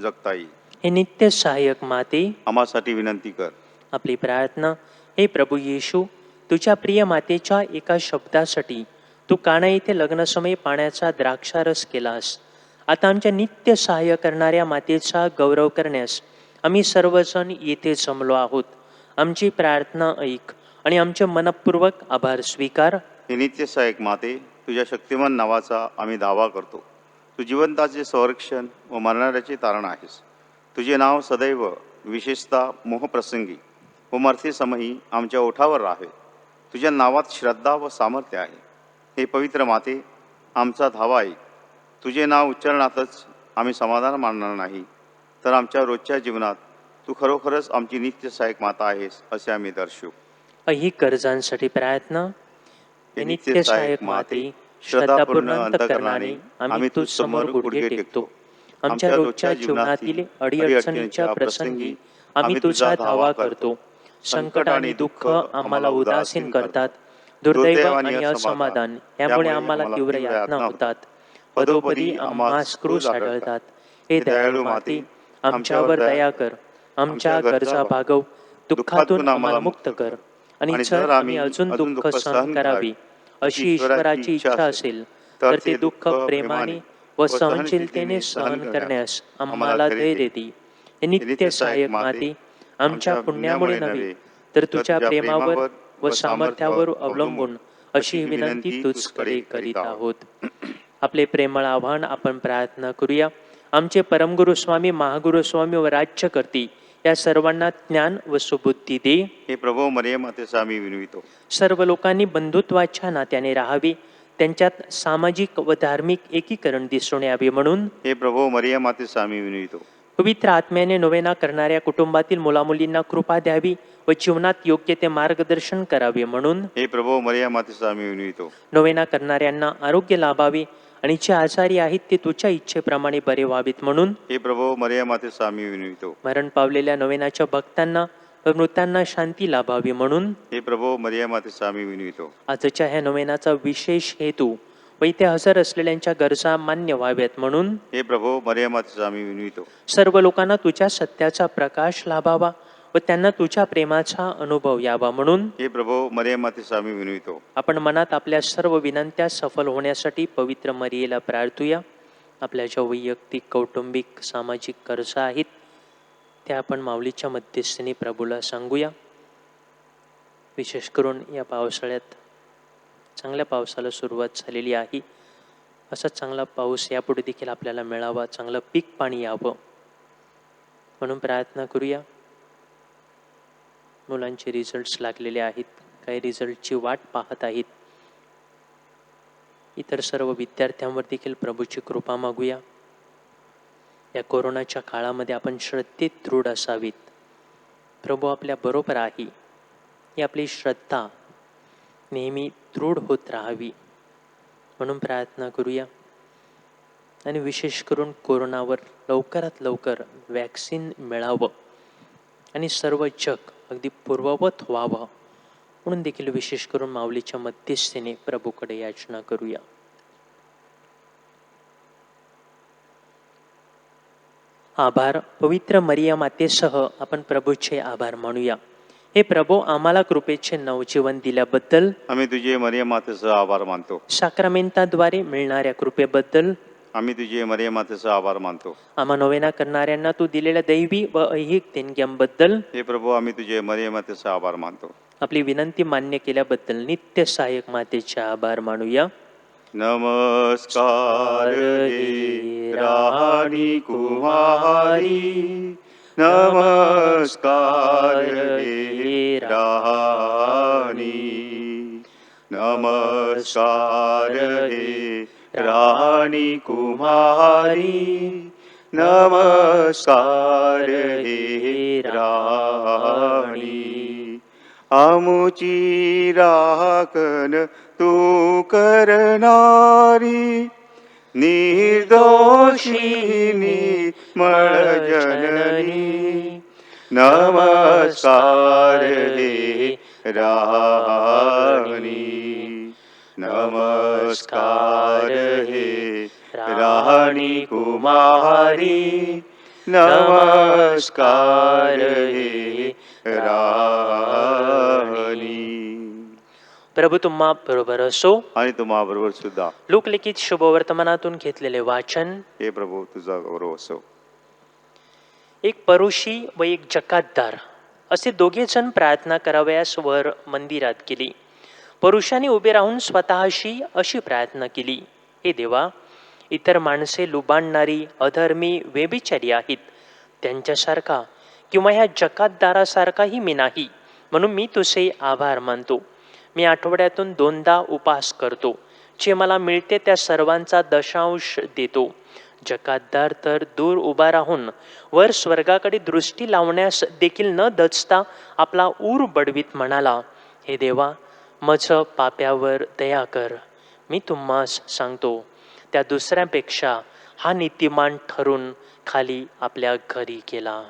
जगता येईल. हे नित्य सहाय्यक माते, आम्हासाठी विनंती कर. आपली प्रार्थना. हे प्रभू येशू, तुझ्या प्रिय मातेच्या एका शब्दासाठी तू काना येथे लग्नसमयी पाण्याचा द्राक्षारस केलास. आता आमच्या नित्य सहाय्य करणाऱ्या मातेचा गौरव करण्यास आम्ही सर्वजण येथे जमलो आहोत. आमची प्रार्थना ऐक आणि आमचे मनपूर्वक आभार स्वीकार. हे नित्य सहायक माते, तुझ्या शक्तिमान नावाचा आम्ही दावा करतो. तू जिवंताचे संरक्षण व मरणाऱ्याचे तारण आहेस. तुझे नाव सदैव, विशेषतः मोहप्रसंगी व मर्थेसमयी आमच्या ओठावर राहावे. तुझ्या नावात श्रद्धा व सामर्थ्य आहे. हे पवित्र माते, आमचा धावा ऐक. तुझे नाव उच्चारणातच आम्ही समाधान मानणार नाही, तर आमच्या रोजच्या जीवनात तू खरोखरच आमची नित्य सहायक माता आहेस असे आम्ही दर्शवू. ऐहिक गरजांसाठी प्रार्थना. हे नित्य सहायक माते, श्रद्धापूर्ण अंतःकरणाने आम्ही तुझ समोर गुडघे टेकतो. आमच्या रोजच्या जीवनातील अडीअडचणीच्या प्रसंगी आम्ही तुझा धावा करतो. संकट आणि दुःख आम्हाला उदासीन करतात. दुर्दैव आणि असमाधान यामुळे आम्हाला तीव्र यातना होतात. पदोपदी आम्हास क्रूस आढळतात. हे दयाळू माते, आमच्यावर दया कर, आमच्या गरजा भागव, दुःखातून आम्हाला मुक्त कर. आणि जर आम्ही अजून दुःख सहन करावी अशी ईश्वराची इच्छा असेल तर ते दुःख प्रेमाने व सहनशीलतेने सहन करण्यास आम्हाला धैर्य दे. हे नित्य सहाय्यक माते, आमच्या पुण्यामुळे नव्हे तर तुझ्या प्रेमावर व सामर्थ्यावर अवलंबून अशी विनंती तुझकडे करीत आहोत. आपले प्रेमळ आव्हान आपण प्रार्थना करूया. आमचे परमगुरु स्वामी महागुरु स्वामी व राज्य करती या सर्वांना ज्ञान व सुबुद्धी दे. हे प्रभो मरिया मातेचा आम्ही विनवितो. सर्व लोकांनी बंधुत्वाच्या नात्याने राहावे, त्यांच्यात सामाजिक व धार्मिक एकीकरण दिसून यावे म्हणून हे प्रभो मरिया मातेचा आम्ही विनवितो. पवित्र आत्म्याने नोवेना करणाऱ्या कुटुंबातील मुलामुलींना कृपा द्यावी व जीवनात योग्य ते मार्गदर्शन करावे म्हणून हे प्रभो मरिया मातेचा आम्ही विनवितो. नोवेना करणाऱ्यांना आरोग्य लाभावे आणि जे आजारी आहेत ते तुझ्या इच्छेप्रमाणे बरे व्हावेत म्हणून हे प्रभो मरिया मातेचा आम्ही विनवितो. मरण पावलेल्या नोवेनाच्या भक्तांना व मृतांना शांती लाभावी म्हणून हे प्रभो मरिया मातेचा आम्ही विनवितो. आजच्या ह्या नोवेनाचा विशेष हेतू व इथे हजर असलेल्यांच्या गरजा मान्य व्हाव्यात म्हणून हे प्रभो मरिया मातेचा आम्ही विनवितो. सर्व लोकांना तुझ्या सत्याचा प्रकाश लाभावा व त्यांना तुझ्या प्रेमाचा अनुभव यावा म्हणून हे प्रभो मरिया मातेचा आम्ही विनवितो. आपण मनात आपल्या सर्व विनंत्या सफल होण्यासाठी पवित्र मरियेला प्रार्थूया. आपल्या ज्या वैयक्तिक कौटुंबिक सामाजिक गरजा आहेत त्या आपण माऊलीच्या मध्यस्थीने प्रभूला सांगूया. विशेष करून या पावसाळ्यात चांगल्या पावसाला सुरुवात झालेली आहे. असा चांगला पाऊस यापुढे देखील आपल्याला मिळावा, चांगलं पीक पाणी यावं म्हणून प्रार्थना करूया. मुलांचे रिझल्ट्स लागलेले आहेत, काही रिझल्टची वाट पाहत आहेत. इतर सर्व विद्यार्थ्यांवर देखील प्रभूची कृपा मागूया. या कोरोनाच्या काळामध्ये आपण श्रद्धेत दृढ असावीत. प्रभू आपल्या बरोबर आहे ही आपली श्रद्धा नेहमी दृढ होत राहावी म्हणून प्रार्थना करूया. आणि विशेष करून कोरोनावर लवकरात लवकर वॅक्सिन मिळावं आणि सर्व जग अगदी पूर्ववत व्हावं म्हणून देखील विशेष करून माऊलीच्या मध्यस्थीने प्रभूकडे याचना करूया. आभार. पवित्र मरिया मातेसह आपण प्रभूचे आभार मानूया. हे प्रभू, आम्हाला कृपेचे नवजीवन दिल्याबद्दल आम्ही तुझे मरिया मातेचा आभार मानतो. साक्रमेंटाद्वारे मिळणाऱ्या कृपेबद्दल आम्ही तुझे मरिया मातेचा आभार मानतो. आम्हा नोवेना करणाऱ्यांना तू दिलेल्या दैवी व ऐहिक देणग्यांबद्दल हे प्रभू, आम्ही तुझे मरिया मातेचा आभार मानतो. आपली विनंती मान्य केल्याबद्दल नित्य सहाय्यक मातेचे आभार मानूया. नमस्कार हे राणी कुमारी, नमस्कार हे राणी, नमस्कार हे राणी कुमारी, नमस्कार हे राणी. आमुची राखण तू करणारी, निर्दोषी निर्मळ जननी, नमस्कार हे राणी, नमस्कार हे राणी कुमारी, नमस्कार हे राणी. प्रभू तुम्हा बरोबर असो आणि तुम्हा बरोबर सुद्धा. लोकलिखित शुभवर्तमानातून घेतलेले वाचन. हे प्रभू तुझा गौरव असो. एक परुषी व एक जकातदार असे दोघे जण प्रार्थना करावयास वर मंदिरात गेली. परुषाने उभे राहून स्वतःशी अशी प्रार्थना केली, हे देवा, इतर माणसे लुबाडणारी अधर्मी व्यभिचारी आहेत, त्यांच्यासारखा किंवा ह्या जकातदारासारखाही मी नाही, म्हणून मी तुझे आभार मानतो. मी आठवड्यातून 2दा उपास करतो, जे मला मिळते त्या सर्वांचा दशांश देतो. जकातदार तर दूर उभा राहून वर स्वर्गाकडे दृष्टी लावण्यास देखील न दचता आपला ऊर बडवीत म्हणाला, हे देवा, मज पाप्यावर दया कर. मी तुम्हास सांगतो, त्या दुसऱ्यापेक्षा हा नीतिमान ठरून खाली आपल्या घरी गेला.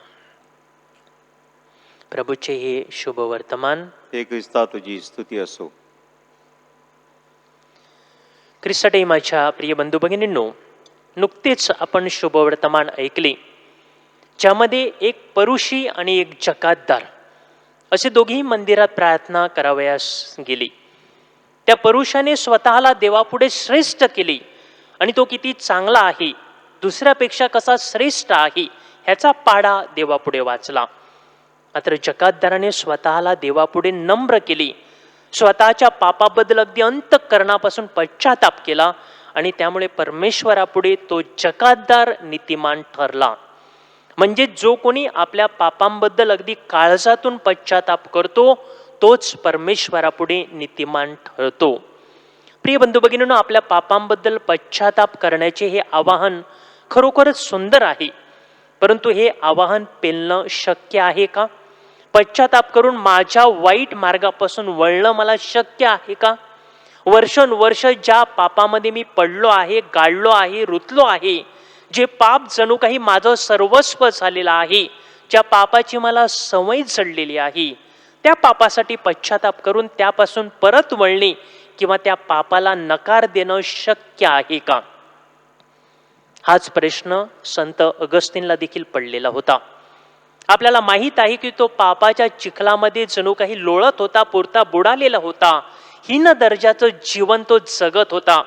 प्रभूचे हे शुभवर्तमान. हे ख्रिस्ता तुझी स्तुती असो. ख्रिस्ताटे माझ्या प्रिय बंधू भगिनींनो, नुकतेच आपण शुभवर्तमान ऐकले. ज्यामध्ये एक परुषी आणि एक जकातदार असे दोघेही मंदिरात प्रार्थना करावयास गेली. त्या परुषाने स्वतःला देवापुढे श्रेष्ठ केले आणि तो किती चांगला आहे, दुसऱ्यापेक्षा कसा श्रेष्ठ आहे ह्याचा पाढा देवापुढे वाचला. मात्र जकातदाराने स्वतःला देवापुढे नम्र केले, स्वतःच्या पापाबद्दल अगदी अंतःकरणापासून पश्चाताप केला आणि त्यामुळे परमेश्वरापुढे तो जकातदार नीतिमान ठरला. म्हणजे जो कोणी आपल्या पापांबद्दल अगदी काळजातून पश्चाताप करतो तोच परमेश्वरापुढे नीतिमान ठरतो. प्रिय बंधू भगिनींनो, आपल्या पापांबद्दल पश्चाताप करण्याचे हे आवाहन खरोखरच सुंदर आहे. परंतु हे आवाहन पेलणं शक्य आहे का? पश्चाताप करून माझ्या वाईट मार्गापासून वळणं मला शक्य आहे का? वर्षानुवर्ष ज्या पापामध्ये मी पडलो आहे, गाळलो आहे, रुतलो आहे, जे पाप जणू काही माझं सर्वस्व झालेलं आहे, ज्या पापाची मला सवय जडलेली आहे, त्या पापासाठी पश्चाताप करून त्यापासून परत वळणे किंवा त्या पापाला नकार देणं शक्य आहे का? हाच प्रश्न संत अगस्तीनला देखील पडलेला होता. आपल्याला माहीत आहे की तो पापाच्या चिखलामध्ये जणू काही लोळत होता, पुरता बुडालेला होता, हीन दर्जाचं जीवन तो जगत होता.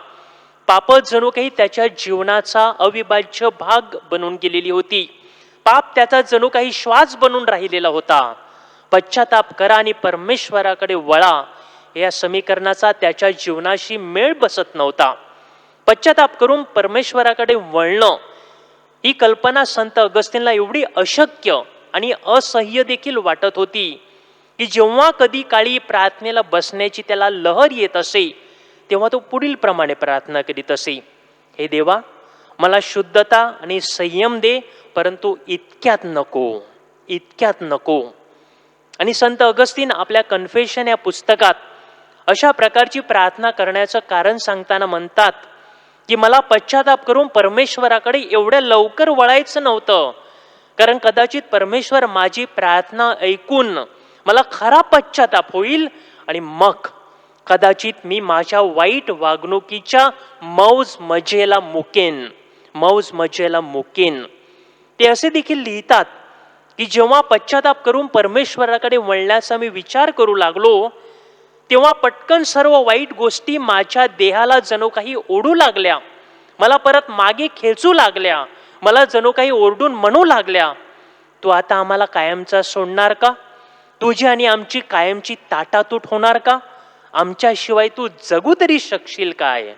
पाप जणू काही त्याच्या जीवनाचा अविभाज्य भाग बनून गेलेली होती. पाप त्याचा जणू काही श्वास बनून राहिलेला होता. पश्चाताप करा आणि परमेश्वराकडे वळा या समीकरणाचा त्याच्या जीवनाशी मेळ बसत नव्हता. पश्चाताप करून परमेश्वराकडे वळणं ही कल्पना संत अगस्तीनला एवढी अशक्य आणि असह्य देखील वाटत होती की जेव्हा कधी काळी प्रार्थनेला बसण्याची त्याला लहर येत असे तेव्हा तो पुढील प्रमाणे प्रार्थना करीत असे. हे देवा, मला शुद्धता आणि संयम दे, परंतु इतक्यात नको, इतक्यात नको. आणि संत अगस्तीन आपल्या कन्फेशन या पुस्तकात अशा प्रकारची प्रार्थना करण्याचं कारण सांगताना म्हणतात की मला पश्चाताप करून परमेश्वराकडे एवढ्या लवकर वळायचं नव्हतं, कारण कदाचित परमेश्वर माझी प्रार्थना ऐकून मला खरा पश्चाताप होईल आणि मग कदाचित मी माझ्या वाईट वागणुकीच्या मौज मजेला मुकेन, मौज मजेला मुकेन. ते असे देखील लिहितात की जेव्हा पश्चाताप करून परमेश्वराकडे वळण्याचा मी विचार करू लागलो तेव्हा पटकन सर्व वाईट गोष्टी माझ्या देहाला जणू काही ओढू लागल्या, मला परत मागे खेचू लागल्या, मला जणू काही ओरडून म्हणू लागल्या, तू आता आम्हाला कायमचा सोडणार का? तुझी आणि आमची कायमची ताटातूट होणार का? आमच्याशिवाय तू जगू तरी शकशील काय?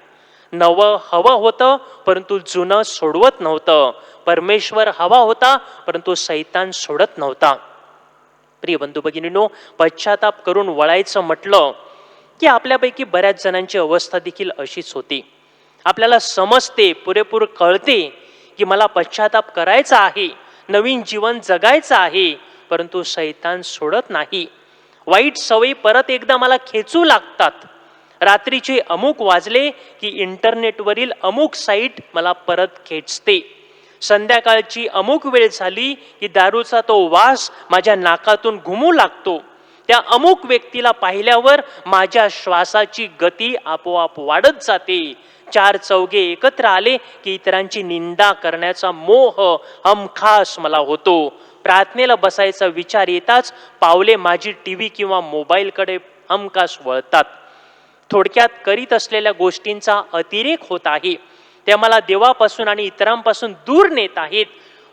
नवं हवं होतं परंतु जुनं सोडवत नव्हतं. परमेश्वर हवा होता परंतु सैतान सोडत नव्हता. प्रिय बंधू भगिनींनो, पश्चाताप करून वळायचं म्हटलं की आपल्यापैकी बऱ्याच जणांची अवस्था देखील अशीच होती. आपल्याला समजते, पुरेपूर कळते की मला पश्चाताप करायचा आहे, नवीन जीवन जगायचं आहे, परंतु सैतान सोडत नाही. वाईट सवयी परत एकदा मला खेचू लागतात. रात्रीचे अमुक वाजले की इंटरनेटवरील अमुक साईट मला परत खेचते. संध्याकाळची अमुक वेळ झाली की दारूचा तो वास माझ्या नाकातून घुमू लागतो. त्या अमुक व्यक्तीला पाहिल्यावर माझ्या श्वासाची गती आपोआप वाढत जाते. चार चौघे एकत्र आले की इतरांची निंदा करण्याचा मोह हमखास मला होतो. प्रार्थनेला बसायचा विचार येताच पावले माझी टीव्ही किंवा मोबाईलकडे हमखास वळतात. थोडक्यात करीत असलेल्या गोष्टींचा अतिरेक होत आहे, त्या मला देवापासून आणि इतरांपासून दूर नेत आहेत.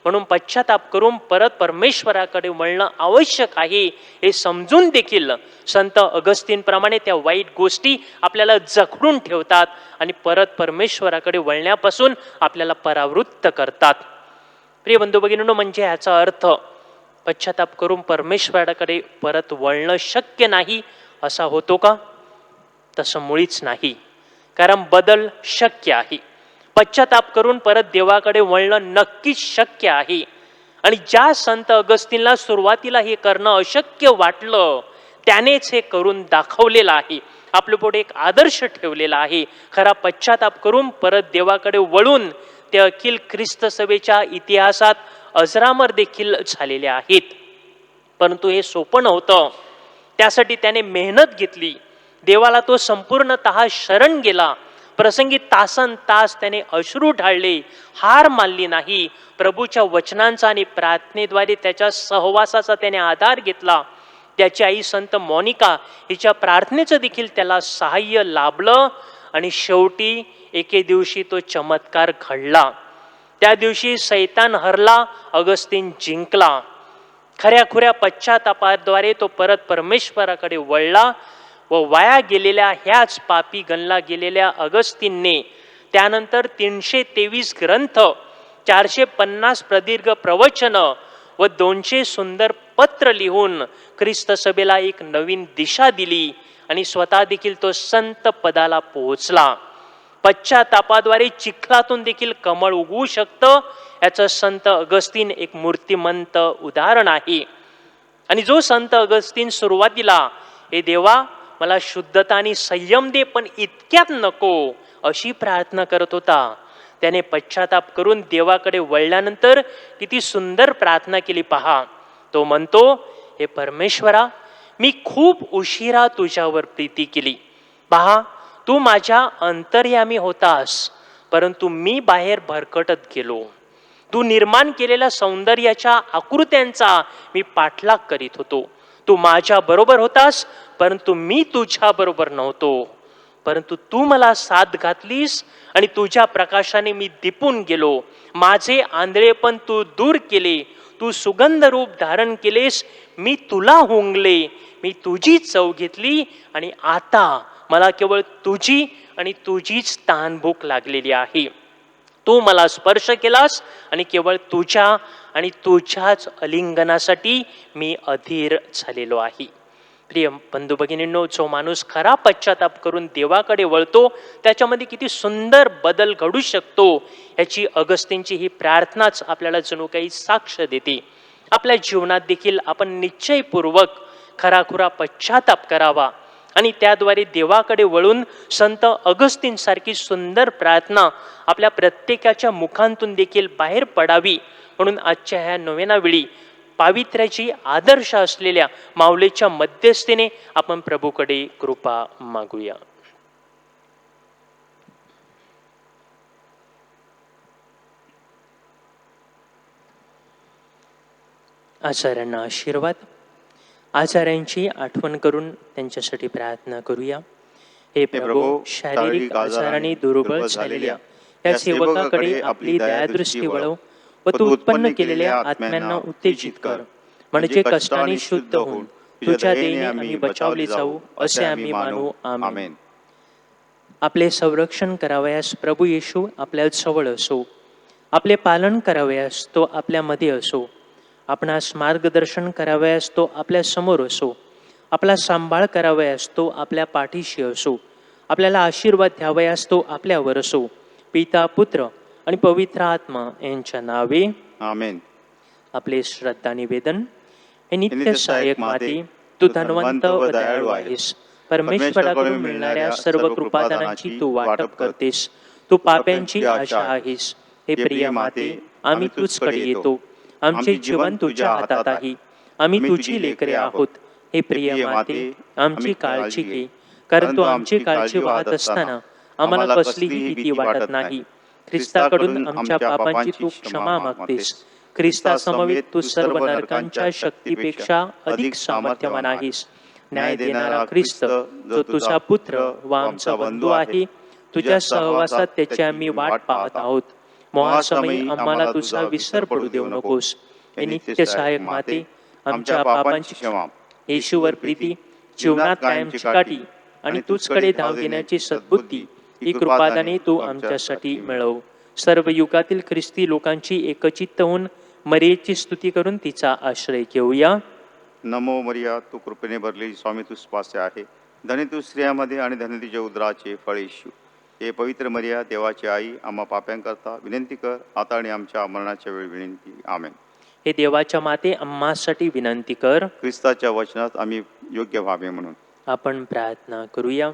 म्हणून पश्चाताप करून परत परमेश्वराकडे वळणं आवश्यक आहे हे समजून देखील संत अगस्तीनप्रमाणे त्या वाईट गोष्टी आपल्याला जखडून ठेवतात आणि परत परमेश्वराकडे वळण्यापासून आपल्याला परावृत्त करतात. प्रिय बंधू भगिनींनो, म्हणजे ह्याचा अर्थ पश्चाताप करून परमेश्वराकडे परत वळणं शक्य नाही असा होतो का? तसं मुळीच नाही. कारण बदल शक्य आहे. पश्चाताप करून परत देवाकडे वळणं नक्कीच शक्य आहे. आणि ज्या संत अगस्तीनला सुरुवातीला हे करणं अशक्य वाटलं त्यानेच हे करून दाखवलेलं आहे. आपल्या पुढे एक आदर्श ठेवलेला आहे. खरा पश्चाताप करून परत देवाकडे वळून ते अखिल ख्रिस्त सभेच्या इतिहासात अजरामर देखील झालेले आहेत. परंतु हे सोपं नव्हतं. त्यासाठी त्याने मेहनत घेतली. देवाला तो संपूर्णतः शरण गेला. प्रसंगी तासन तास त्याने अश्रू ढाळले, हार मानली नाही. प्रभूच्या वचनांचा आणि प्रार्थनेद्वारे त्याच्या सहवासाचा त्याने आधार घेतला. त्याची आई संत मोनिका हिच्या प्रार्थनेचं देखील त्याला सहाय्य लाभलं आणि शेवटी एके दिवशी तो चमत्कार घडला. त्या दिवशी सैतान हरला, अगस्तीन जिंकला. खऱ्याखुऱ्या पश्चातापाद्वारे तो परत परमेश्वराकडे वळला व वाया गेलेल्या ह्याच पापी गणला गेलेल्या अगस्तीनने त्यानंतर 323 ग्रंथ, 450 प्रदीर्घ प्रवचन व 200 सुंदर पत्र लिहून ख्रिस्त सभेला एक नवीन दिशा दिली आणि स्वतः देखील तो संत पदाला पोहोचला. पश्चातापाद्वारे चिखलातून देखील कमळ उगवू शकतं, याचं संत अगस्तीन एक मूर्तिमंत उदाहरण आहे. आणि जो संत अगस्तीन सुरुवातीला हे देवा मला शुद्धता आणि संयम दे पण इतक्यात नको अशी प्रार्थना करत होता, त्याने पश्चाताप करून देवाकडे वळल्यानंतर किती सुंदर प्रार्थना केली पहा. तो म्हणतो, हे परमेश्वरा, मी खूप उशिरा तुझ्यावर प्रीती केली. पहा, तू माझ्या अंतर्यामी होतास, परंतु मी बाहेर भरकटत गेलो. तू निर्माण केलेल्या सौंदर्याच्या आकृत्यांचा मी पाठलाग करीत होतो. तू माझ्या बरोबर होतास, परंतु मी तुझ्या बरोबर नव्हतो. परंतु तू मला साथ घातलीस आणि तुझ्या प्रकाशाने मी दिपून गेलो. माझे आंधळेपण तू दूर केले. तू सुगंध रूप धारण केलेस. मी तुला हुंगले, मी तुझी चव घेतली आणि आता मला केवळ तुझी आणि तुझीच तहानभूक लागलेली आहे. तू मला स्पर्श केलास आणि केवळ तुझ्या आणि तुझ्याच अलिंगनासाठी मी अधीर झालेलो आहे. प्रिय बंधू भगिनींनो, जो माणूस खरा पश्चाताप करून देवाकडे वळतो त्याच्यामध्ये किती सुंदर बदल घडू शकतो याची अगस्तीनची ही प्रार्थनाच आपल्याला जणू काही साक्ष देते. आपल्या जीवनात देखील आपण निश्चयपूर्वक खराखुरा पश्चाताप करावा आणि त्याद्वारे देवाकडे वळून संत अगस्तीन सारखी सुंदर प्रार्थना आपल्या प्रत्येकाच्या मुखांतून देखील बाहेर पडावी. म्हणून आजच्या ह्या नोवेना वेळी पावित्र्याची आदर्श असलेल्या माऊलीच्या मध्यस्थीने आपण प्रभूकडे कृपा मागूया. आचार्यांना आशीर्वाद. आचार्यांची आठवण करून त्यांच्यासाठी प्रार्थना करूया. हे प्रभू, शारीरिक आजाराने दुर्बळ झालेल्या या सेवकाकडे आपली दयादृष्टी वळव व तू उत्पन्न केलेल्या आत्म्यांना उत्तेजित कर, म्हणजे कष्टाने शुद्ध होऊन तुझ्या देणे आम्ही बचावले जाऊ असे आम्ही मानू. आमेन. आपले संरक्षण करावयास प्रभू येशू आपल्या जवळ असो, आपले पालन करावयास तो आपल्यामध्ये असो, आपणास मार्गदर्शन करावयास तो आपल्या समोर असो, आपला सांभाळ करावयास तो आपल्या पाठीशी असो, आपल्याला आशीर्वाद द्यावयास तो आपल्यावर असो. पिता, पुत्र आणि पवित्र आत्मा यांच्या नावे आमेन. आपले श्रद्धा निवेदन. हे नित्य सहाय्यक माते, तू धनवंत व दयाळू आहेस. परमेश्वराकडून मिळणाऱ्या सर्व कृपादानाची तू वाटप करतेस. तू पाप्यांची आशा आहेस. हे प्रिय माते, आम्ही तुझकडे येतो. आमचे जीवन तुझ्या हातात आहे. आम्ही तुझी लेकरे आहोत. हे प्रिय माते, आमची काळजी घे, कारण तू आमची काळजी वाहत असताना आम्हाला कसलीही भीती वाटत नाही. ख्रिस्ताकडून आमच्या पापांची तू क्षमा मागतेस. ख्रिस्तासमवेत तू सर्व नरकांच्या शक्तीपेक्षा अधिक सामर्थ्यवान आहेस. न्याय देणारा ख्रिस्त, जो तुझा पुत्र व आमचा बंधू आहे, तुझ्या सहवासात त्याची आम्ही वाट पाहत आहोत. मोहासमयी आम्हाला तुझा विसर पडू देऊ नकोस. हे नित्य सहाय्यक माते, आमच्या पापांची क्षमा, येशूवर प्रीती, जीवनात कायम चिकाटी आणि तुझकडे धाव घेण्याची सद्बुद्धी ही कृपादाने तू आमच्यासाठी मिळव. सर्व युगातील ख्रिस्ती लोकांची एकचित्त होऊन मरियेची स्तुती करून तिचा आश्रय घेऊया. नमो मरिया, तू कृपेने भरलेली, स्वामी तुझपासे आहे. धन्य तू स्त्रियामध्ये आणि धन्य तुझ्या उदराचे फळ येशू. हे पवित्र मरिया, देवाची आई, आम्हा पाप्यांकरता विनंती कर, आता आणि आमच्या मरणाच्या वेळी विनंती. आमेन. हे देवाच्या माते, आम्हासाठी विनंती कर. ख्रिस्ताच्या वचनात आम्ही योग्य व्हावे म्हणून आपण प्रार्थना करूया.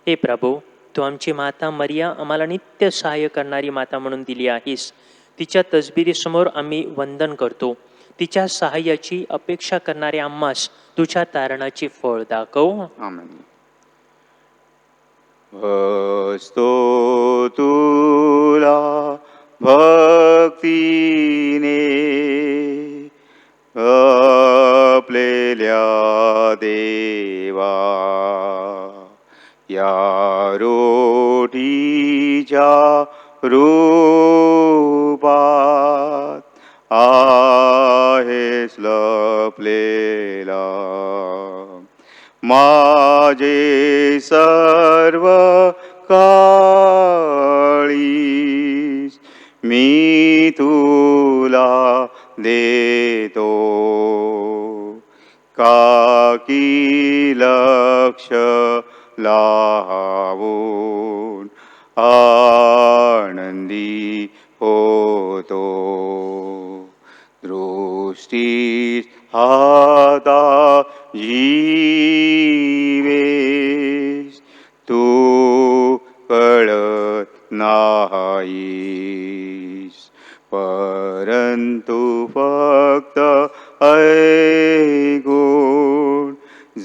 हे प्रभू, तू आमची माता मरिया आम्हाला नित्य सहाय्य करणारी माता म्हणून दिली आहेस. तिच्या तसबिरीसमोर आम्ही वंदन करतो. तिच्या सहाय्याची अपेक्षा करणाऱ्या आम्हास तुझ्या तारणाची फळ दाखव. आमेन. भजतो तुला भक्तीने आपलेल्या देवा, या रोटीच्या रूपात आहेस लपलेला. माझे सर्व काळीस मी तुला देतो, काकी लक्ष लावून आनंदी होतो. दृष्टीस हाता जीवेस तू कळत नाहीस, परंतु फक्त ऐकून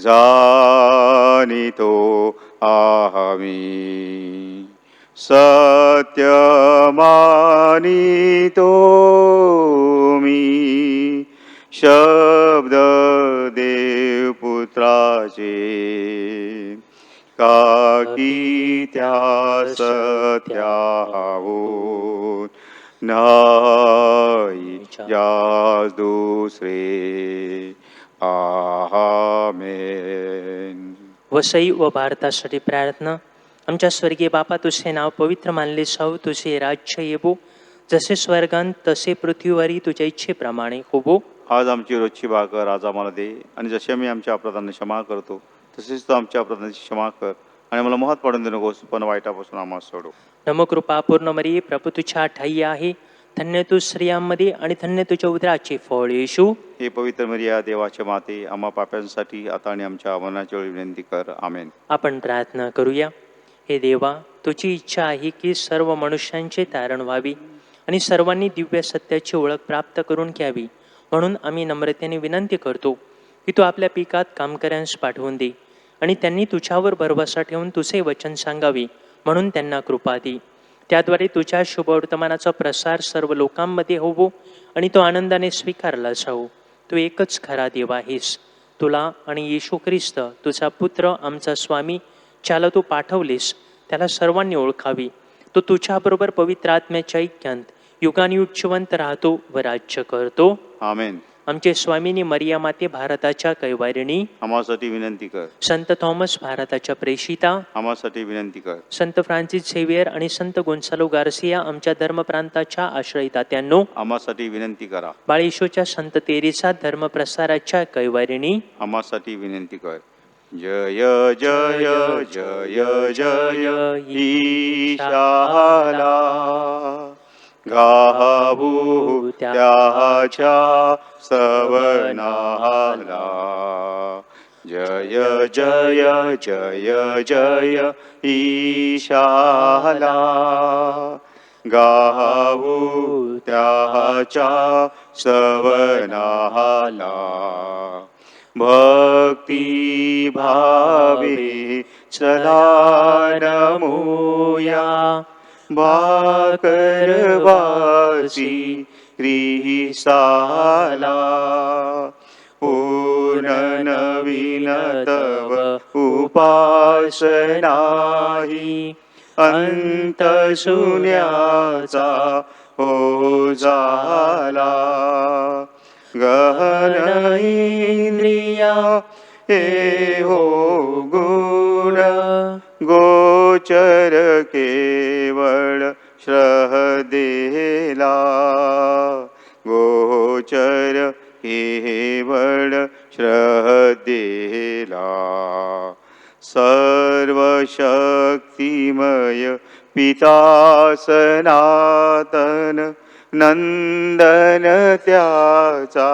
जाणितो आम्ही. सत्य मानितो मी शब्द देवपुत्राचे, काकी त्या सत्याहून नाही जास दुसरे. आमेन. वसई व भारतासाठी प्रार्थना. आमच्या स्वर्गीय बापा, तुझे नाव पवित्र मानले जाऊ, तुझे राज्य येवो, जसे स्वर्गांत तसे पृथ्वीवरी तुझ्या इच्छेप्रमाणे होवो. आज आमची रोजची भाकर आज आम्हाला दे, आणि जसे आम्ही आमच्या अपराधांना क्षमा करतो तसेच तू आमच्या अपराधांची क्षमा कर, आणि मला मोहात पडून देऊ नकोस, पण वाईटापासून आम्हाला सोडव. नमकृपा पूर्ण मरिये, प्रभू तुझ्या ठाई आहे, धन्य तू स्त्रियांमध्ये आणि धन्य तुझ्या उदराचे फळ येशू. हे पवित्र मरिया, देवाचे माते, आम्हा पाप्यांसाठी आता आणि आमच्या मरणाच्या वेळी विनंती कर. आमेन. आपण प्रार्थना करूया. हे देवा, तुझी इच्छा आहे की सर्व मनुष्यांचे तारण व्हावी आणि सर्वांनी दिव्य सत्याची ओळख प्राप्त करून घ्यावी. म्हणून आम्ही नम्रतेने विनंती करतो की तू आपल्या पिकात कामकऱ्यांस पाठवून दे, आणि त्यांनी तुझ्यावर भरवसा ठेवून तुझे वचन सांगावे म्हणून त्यांना कृपा दे. त्याद्वारे तुझ्या शुभवर्तमानाचा प्रसार सर्व लोकांमध्ये होवो आणि तो आनंदाने स्वीकारला जावो. तू एकच खरा देव आहेस. तुला आणि येशू ख्रिस्त तुझा पुत्र आमचा स्वामी ज्याला तू पाठवलेस त्याला सर्वांनी ओळखावी. तो तुझ्याबरोबर पवित्र आत्म्याच्या ऐक्यांत युगानुयुग जिवंत राहतो व राज्य करतो. आमेन. आमचे स्वामिनी मरिया माते, भारताच्या कैवारिणी, आम्हासाठी विनंती कर. संत थॉमस, भारताच्या प्रेषिता, आम्हासाठी विनंती कर. संत फ्रान्सिस झेवियर आणि संत गोन्सालो गार्सिया, आमच्या धर्मप्रांताच्या आश्रयदात्यांनो, आम्हासाठी विनंती करा. बाळेशूच्या संत तेरेसा, धर्मप्रसाराच्या कैवारिणी, आम्हासाठी विनंती कर. जय जय जय जय ईशाला, गावू त्याच्या सवनाला. जय जय जय जय ईशाला, गावू त्याच्या सवनाला. भक्ती भावे चला नमूया, भाकरवासी ख्रिस्ताला. पूर्ण नवीन तव उपासनाही, अंत शून्याचा हो झाला. गहन इंद्रिया हे हो गुण, गोचर केवळ श्रद्धेला. गोचर केवळ श्रद्धेला. सर्वशक्तिमय पिता सनातन, नंदन त्याचा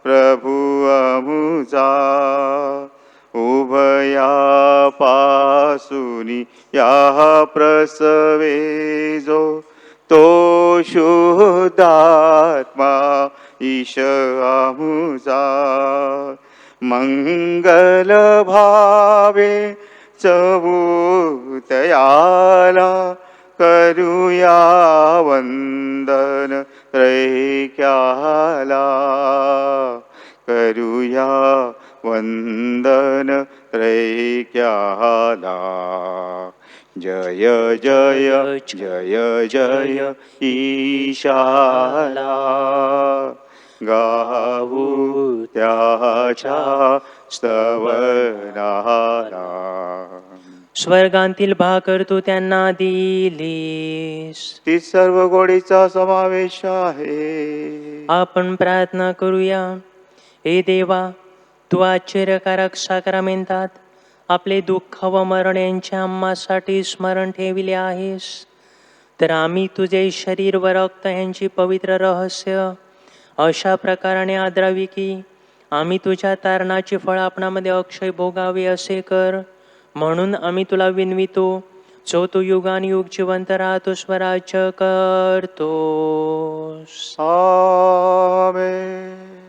प्रभु अमुचा. उभया पासुनी या प्रसवे जो, तो शुद्धात्मा ईश आमुचा. मंगल भावे चबूतयाला करूया वंदन त्रैक्याला, करूया वंदन त्रैक्याला. जय जय जय जय ईशाला, गाऊ त्याच्या स्तवनाला. स्वर्गांतील भाकर तू त्यांना दिलीस, ती सर्व गोडीचा समावेश आहे. आपण प्रार्थना करूया. हे देवा, तू आश्चर्यकारक साक्रामेंतात आपले दुःख व मरण यांच्या आम्हासाठी स्मरण ठेविले आहेस, तर आम्ही तुझे शरीर व रक्त यांची पवित्र रहस्य अशा प्रकाराने आदरावी की आम्ही तुझ्या तारणाचे फळ आपणामध्ये अक्षय भोगावे असे कर. म्हणून आम्ही तुला विनवितो, जो तू युगानुयुग जिवंत राहतो, स्वराज्य करतोस. आमेन.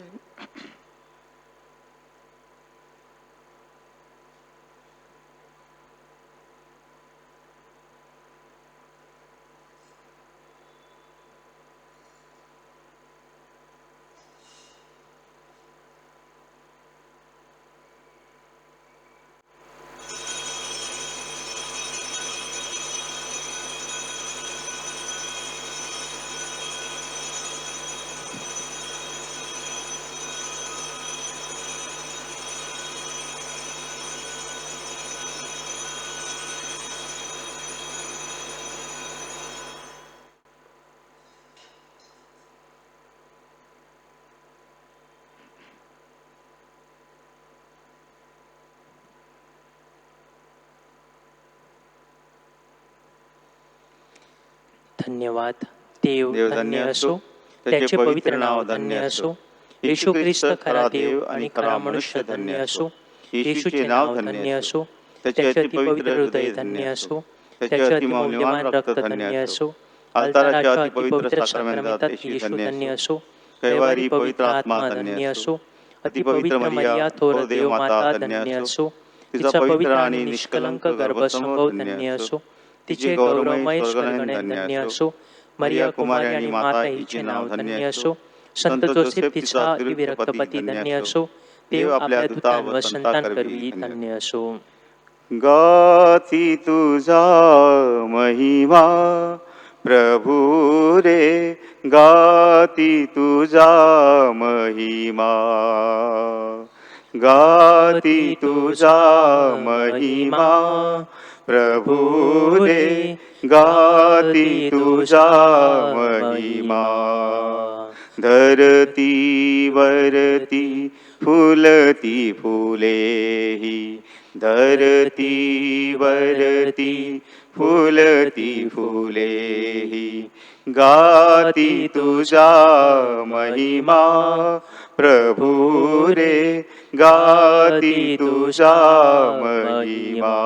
धन्यवाद. देव देव धन्य असो, त्याचे पवित्र नाव धन्य असो. येशू ख्रिस्त खरा देव आणि खरा मनुष्य धन्य असो. येशूचे नाव धन्य असो, त्याचे अतिपवित्र हृदय धन्य असो, त्याचे अतिमौल्यवान रक्त धन्य असो. अल्ताराच्या अतिपवित्र साक्रामेंतात येशू धन्य असो. कैवारी पवित्र आत्मा धन्य असो. अतिपवित्र मरिया थोर देव माता धन्य असो. तिचा पवित्र आणि निष्कलंक गर्भसंभव धन्य असो. तिचे गौरवमय स्वर्गगण धन्य असो. मरिया कुमारी आणि माता हिचे नाव धन्य असो. संत जोसेफ तिचा अतिविरक्त पती धन्य असो. देव आपल्या दूतांवर संतान करवी धन्य असो. गाती तुझा महिमा प्रभू रे, गाती तुझा महिमा, गाती तुझा महिमा प्रभू रे, गाती तुझा महिमा. धरती वरती फुलती फुलेही, धरती वरती फुलती फुलेही, गाती तुझा महिमा प्रभू रे, गाती तुझा महिमा.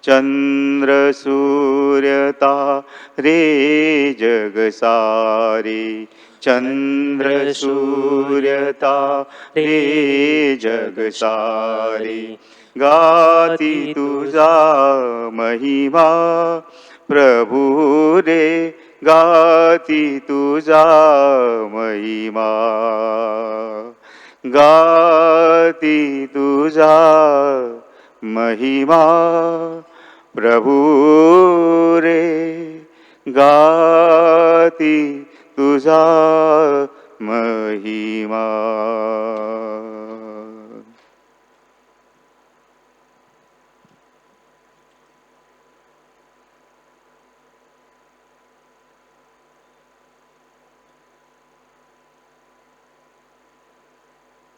चंद्र सूर्यता रे जग सारे, चंद्र सूर्यता रे जग सारे, गाती तुझा महिमा प्रभू रे, गाती तुझा महिमा, गाती तुझा महिमा प्रभू रे, गाती तुझा महिमा.